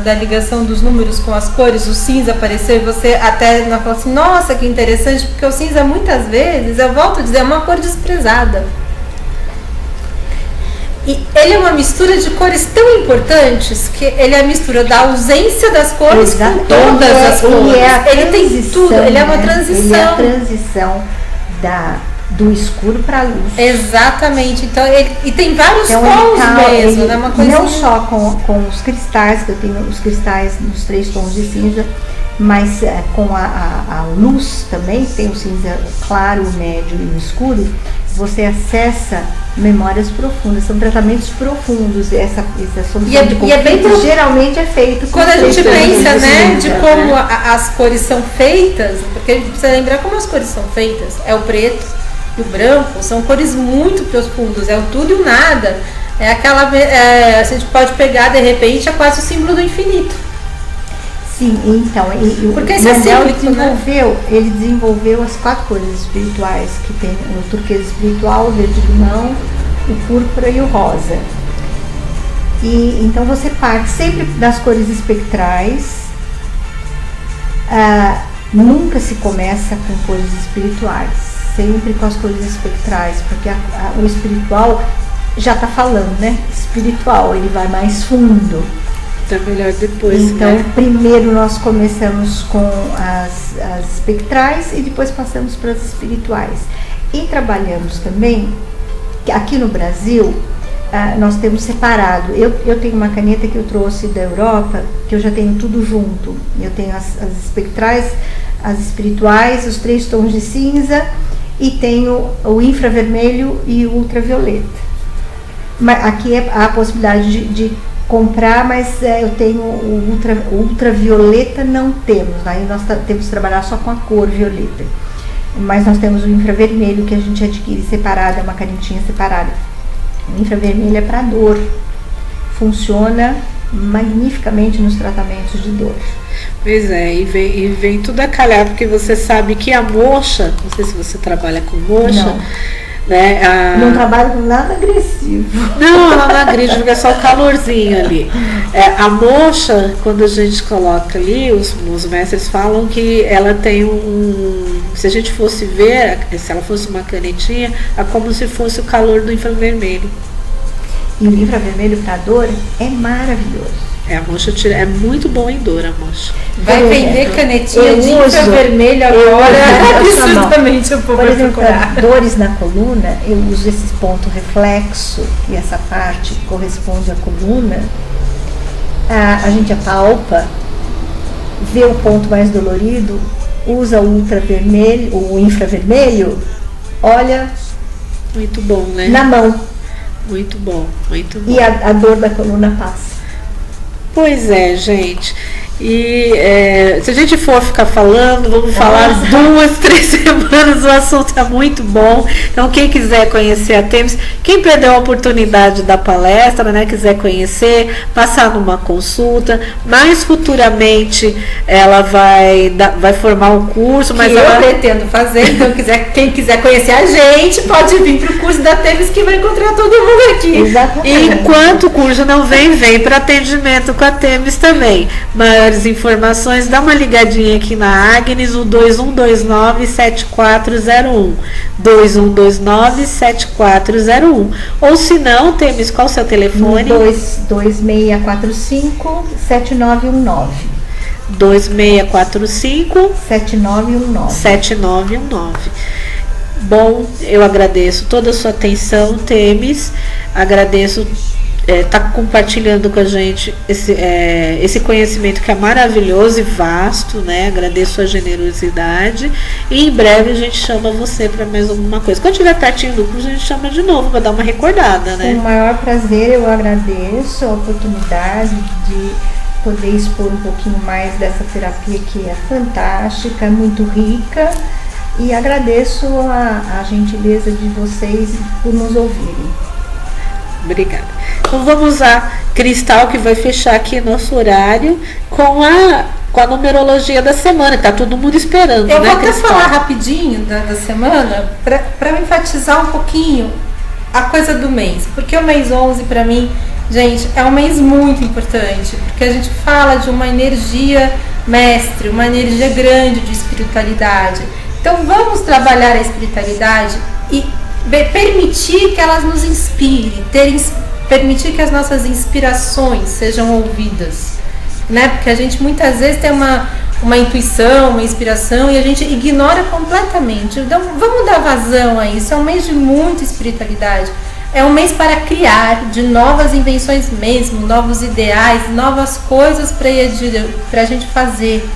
da ligação dos números com as cores, o cinza apareceu e você até falou assim, nossa, que interessante, porque o cinza muitas vezes, eu volto a dizer, é uma cor desprezada. E ele é uma mistura de cores tão importantes que ele é a mistura da ausência das cores com todas as cores. Ele tem tudo, ele é uma transição. Ele é a transição do escuro para a luz. Exatamente. Então, e tem vários tons mesmo, né? Uma coisa não só com os cristais, que eu tenho os cristais nos 3 tons de cinza, mas com a luz também, que tem o cinza claro, o médio e o escuro, você acessa memórias profundas, são tratamentos profundos. Essa solução de conflito geralmente é feita com quando a gente pensa, né, de como né? as cores são feitas, porque a gente precisa lembrar como as cores são feitas. É o preto e o branco, são cores muito profundas, é o tudo e o nada. É aquela, a gente pode pegar de repente, é quase o símbolo do infinito. Sim, então, porque o Mendel desenvolveu as 4 cores espirituais, que tem o turquesa espiritual, o verde limão, o púrpura e o rosa. E então você parte sempre das cores espectrais, nunca se começa com cores espirituais, sempre com as cores espectrais, porque o espiritual já está falando, né? Espiritual, ele vai mais fundo. Então é melhor depois, então, né? Primeiro nós começamos com as espectrais e depois passamos para as espirituais. E trabalhamos também, aqui no Brasil, nós temos separado. Eu tenho uma caneta que eu trouxe da Europa, que eu já tenho tudo junto. Eu tenho as espectrais, as espirituais, os 3 tons de cinza e tenho o infravermelho e o ultravioleta. Mas aqui há a possibilidade de comprar, mas eu tenho o ultravioleta, não temos. Aí nós temos que trabalhar só com a cor violeta. Mas nós temos o infravermelho que a gente adquire separado, é uma canetinha separada. O infravermelho é para dor. Funciona magnificamente nos tratamentos de dor. Pois é, e vem tudo a calhar, porque você sabe que a moxa, não sei se você trabalha com moxa, não. Né? Não trabalho com nada agressivo. Não, ela não agride, porque é só o calorzinho ali. A moxa, quando a gente coloca ali, os mestres falam que ela tem se a gente fosse ver, se ela fosse uma canetinha, é como se fosse o calor do infravermelho. E o infravermelho para dor é maravilhoso. A moxa é muito bom em dor, a moxa. Vai vender canetinha de infravermelho agora, absurdamente eu vou procurar. Dores na coluna, eu uso esse ponto reflexo, e essa parte que corresponde à coluna. A gente apalpa, vê o ponto mais dolorido, usa o ultravermelho, o infravermelho, olha. Muito bom, né? Na mão. Muito bom, muito bom. E a dor da coluna passa. Pois é, gente. E se a gente for ficar falando, vamos falar 2, 3 semanas, o assunto é muito bom. Então, quem quiser conhecer a Têmis, quem perdeu a oportunidade da palestra, né, quiser conhecer, passar numa consulta, mais futuramente ela vai formar um curso, mas eu pretendo fazer, então quem quiser conhecer a gente, pode vir para o curso da Têmis que vai encontrar todo mundo aqui. Exatamente. Enquanto o curso não vem para atendimento com a Têmis também. Maiores informações, dá uma ligadinha aqui na Agnes, o 2129-7401. 2129-7401. Ou se não, Têmis, qual o seu telefone? 2645-7919. 2645-7919. Bom, eu agradeço toda a sua atenção, Temis. Agradeço tá compartilhando com a gente esse conhecimento que é maravilhoso e vasto, né? Agradeço a generosidade e em breve a gente chama você para mais alguma coisa. Quando estiver pertinho do curso, a gente chama de novo para dar uma recordada, né? Com o maior prazer, eu agradeço a oportunidade de poder expor um pouquinho mais dessa terapia que é fantástica, muito rica, e agradeço a gentileza de vocês por nos ouvirem. Obrigada. Então vamos a Cristal, que vai fechar aqui nosso horário com a numerologia da semana, que tá todo mundo esperando. Eu né, vou até Cristal? falar rapidinho da semana, para enfatizar um pouquinho a coisa do mês, porque o mês 11 para mim, gente, é um mês muito importante, porque a gente fala de uma energia mestre, uma energia grande de espiritualidade. Então vamos trabalhar a espiritualidade e permitir que elas nos inspirem, permitir que as nossas inspirações sejam ouvidas, né? Porque a gente muitas vezes tem uma intuição, uma inspiração e a gente ignora completamente. Então vamos dar vazão a isso. É um mês de muita espiritualidade. É um mês para criar de novas invenções mesmo, novos ideais, novas coisas para a gente fazer.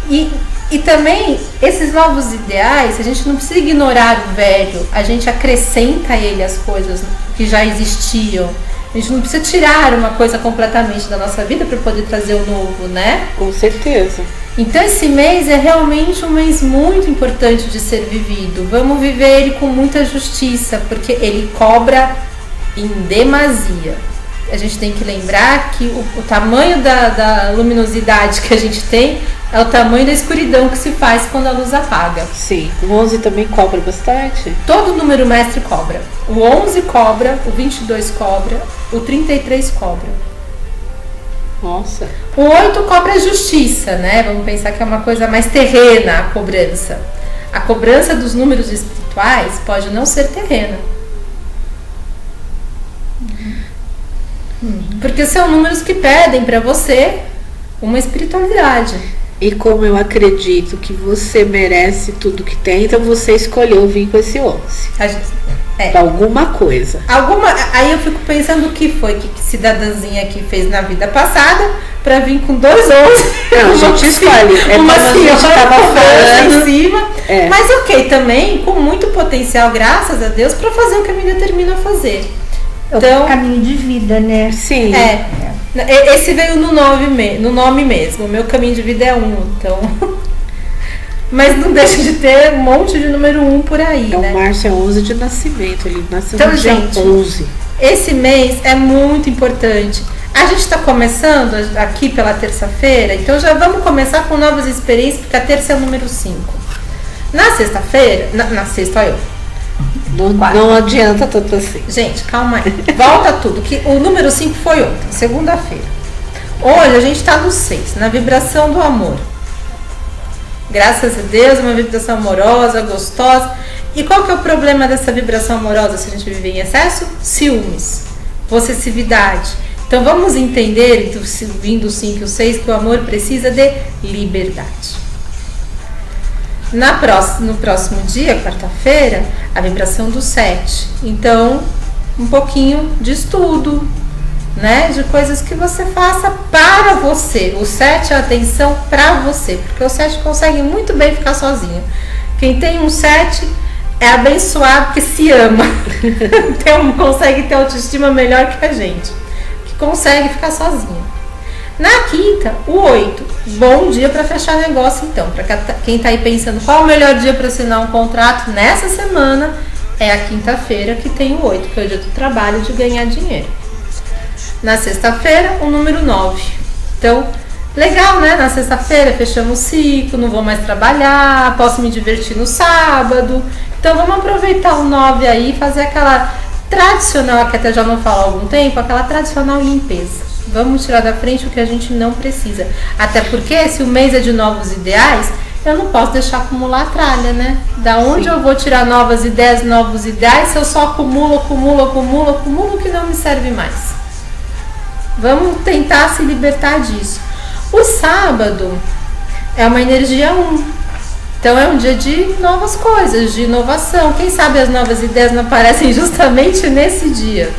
E também, esses novos ideais, a gente não precisa ignorar o velho, a gente acrescenta a ele as coisas que já existiam. A gente não precisa tirar uma coisa completamente da nossa vida para poder trazer o novo, né? Com certeza. Então esse mês é realmente um mês muito importante de ser vivido. Vamos viver ele com muita justiça, porque ele cobra em demasia. A gente tem que lembrar que o tamanho da luminosidade que a gente tem é o tamanho da escuridão que se faz quando a luz apaga. Sim, o 11 também cobra bastante? Todo número mestre cobra. O 11 cobra, o 22 cobra, o 33 cobra. Nossa. O 8 cobra a justiça, né? Vamos pensar que é uma coisa mais terrena a cobrança. A cobrança dos números espirituais pode não ser terrena. Porque são números que pedem para você uma espiritualidade. E como eu acredito que você merece tudo que tem, então você escolheu vir com esse 11. Pra alguma coisa. Aí eu fico pensando o que foi que cidadãzinha aqui fez na vida passada pra vir com 2 11. Não, a gente escolhe. Uma senhora falando em cima. É. Mas ok, também com muito potencial, graças a Deus, pra fazer o que me determina a fazer. Então, o caminho de vida, né? Sim. Esse veio no nome mesmo. O meu caminho de vida é 1, então. Mas não deixa de ter um monte de número 1 por aí, né? O Márcio é 11 de nascimento, ele nasceu então, no dia 11. Esse mês é muito importante. A gente está começando aqui pela terça-feira, então já vamos começar com novas experiências, porque a terça é o número 5. Na sexta-feira, na sexta, olha eu. Não adianta tanto assim. Gente, calma aí. Volta tudo. Que o número 5 foi ontem, segunda-feira. Hoje a gente está no 6, na vibração do amor. Graças a Deus, uma vibração amorosa, gostosa. E qual que é o problema dessa vibração amorosa se a gente viver em excesso? Ciúmes, possessividade. Então vamos entender, vindo o 5 e o 6, que o amor precisa de liberdade. No próximo dia, quarta-feira, a vibração do 7. Então, um pouquinho de estudo, né? De coisas que você faça para você. O 7 é a atenção para você, porque o 7 consegue muito bem ficar sozinho. Quem tem um 7 é abençoado porque se ama. Então, consegue ter autoestima melhor que a gente, que consegue ficar sozinho. Na quinta, o 8. Bom dia para fechar negócio, então. Para quem está aí pensando qual é o melhor dia para assinar um contrato nessa semana, é a quinta-feira, que tem o 8, que é o dia do trabalho, de ganhar dinheiro. Na sexta-feira, o número 9. Então, legal, né? Na sexta-feira, fechamos o ciclo, não vou mais trabalhar, posso me divertir no sábado. Então, vamos aproveitar o 9 aí e fazer aquela tradicional, que até já não falo há algum tempo, aquela tradicional limpeza. Vamos tirar da frente o que a gente não precisa. Até porque, se o mês é de novos ideais, eu não posso deixar acumular a tralha, né? Da onde eu vou tirar novas ideias, novos ideais, se eu só acumulo que não me serve mais? Vamos tentar se libertar disso. O sábado é uma energia 1. Então é um dia de novas coisas, de inovação. Quem sabe as novas ideias não aparecem justamente nesse dia.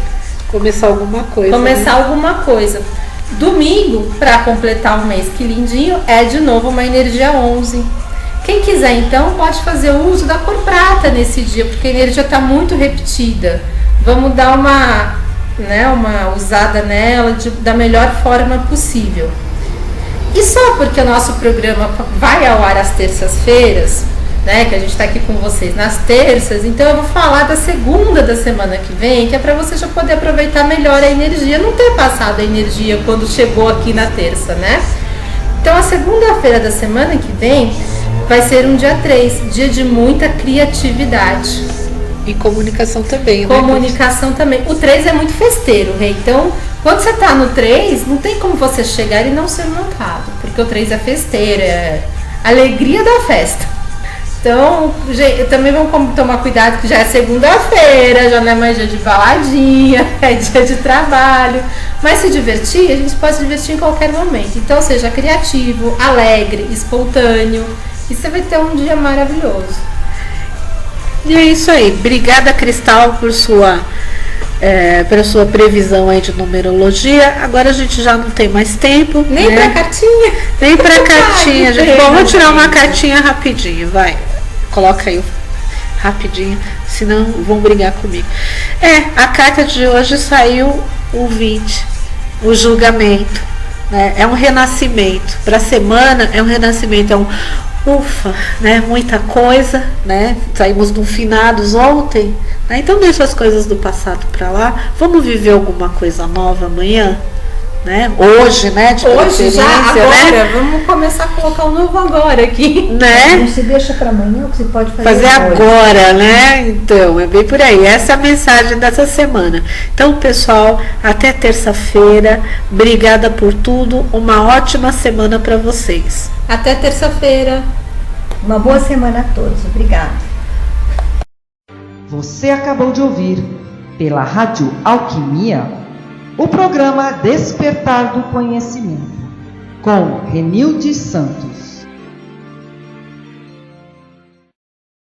Começar alguma coisa. Começar alguma coisa. Domingo, para completar o mês, que lindinho, é de novo uma energia 11. Quem quiser, então, pode fazer o uso da cor prata nesse dia, porque a energia está muito repetida. Vamos dar uma usada nela da melhor forma possível. E só porque o nosso programa vai ao ar às terças-feiras, né, que a gente está aqui com vocês nas terças, então eu vou falar da segunda da semana que vem, que é para você já poder aproveitar melhor a energia, não ter passado a energia quando chegou aqui na terça, né? Então a segunda-feira da semana que vem vai ser um dia 3, dia de muita criatividade. E comunicação também, né? Comunicação também. O 3 é muito festeiro, Rei. Então, quando você tá no 3, não tem como você chegar e não ser notado. Porque o 3 é festeiro, é alegria da festa. Então, também vamos tomar cuidado que já é segunda-feira, já não é mais dia de baladinha, é dia de trabalho. Mas se divertir, a gente pode se divertir em qualquer momento. Então, seja criativo, alegre, espontâneo. E você vai ter um dia maravilhoso. E é isso aí. Obrigada, Cristal, por pela sua previsão aí de numerologia. Agora a gente já não tem mais tempo. Nem, né, pra cartinha. Nem pra cartinha, gente. Bom, vou tirar uma cartinha rapidinho, vai. Coloca aí rapidinho, senão vão brigar comigo. A carta de hoje saiu o 20, o julgamento. Né? É um renascimento. Para a semana é um renascimento, é um ufa, né? Muita coisa, né? Saímos do finados ontem, né? Então deixa as coisas do passado para lá. Vamos viver alguma coisa nova amanhã, né? Hoje, né? Hoje já, agora, né? Vamos começar a colocar um novo agora aqui, né? Não se deixa para amanhã, o que você pode fazer agora, né? Então, é bem por aí. Essa é a mensagem dessa semana. Então, pessoal, até terça-feira. Obrigada por tudo. Uma ótima semana para vocês. Até terça-feira. Uma boa semana a todos. Obrigada. Você acabou de ouvir, pela Rádio Alquimia, o programa Despertar do Conhecimento, com Renilde Santos.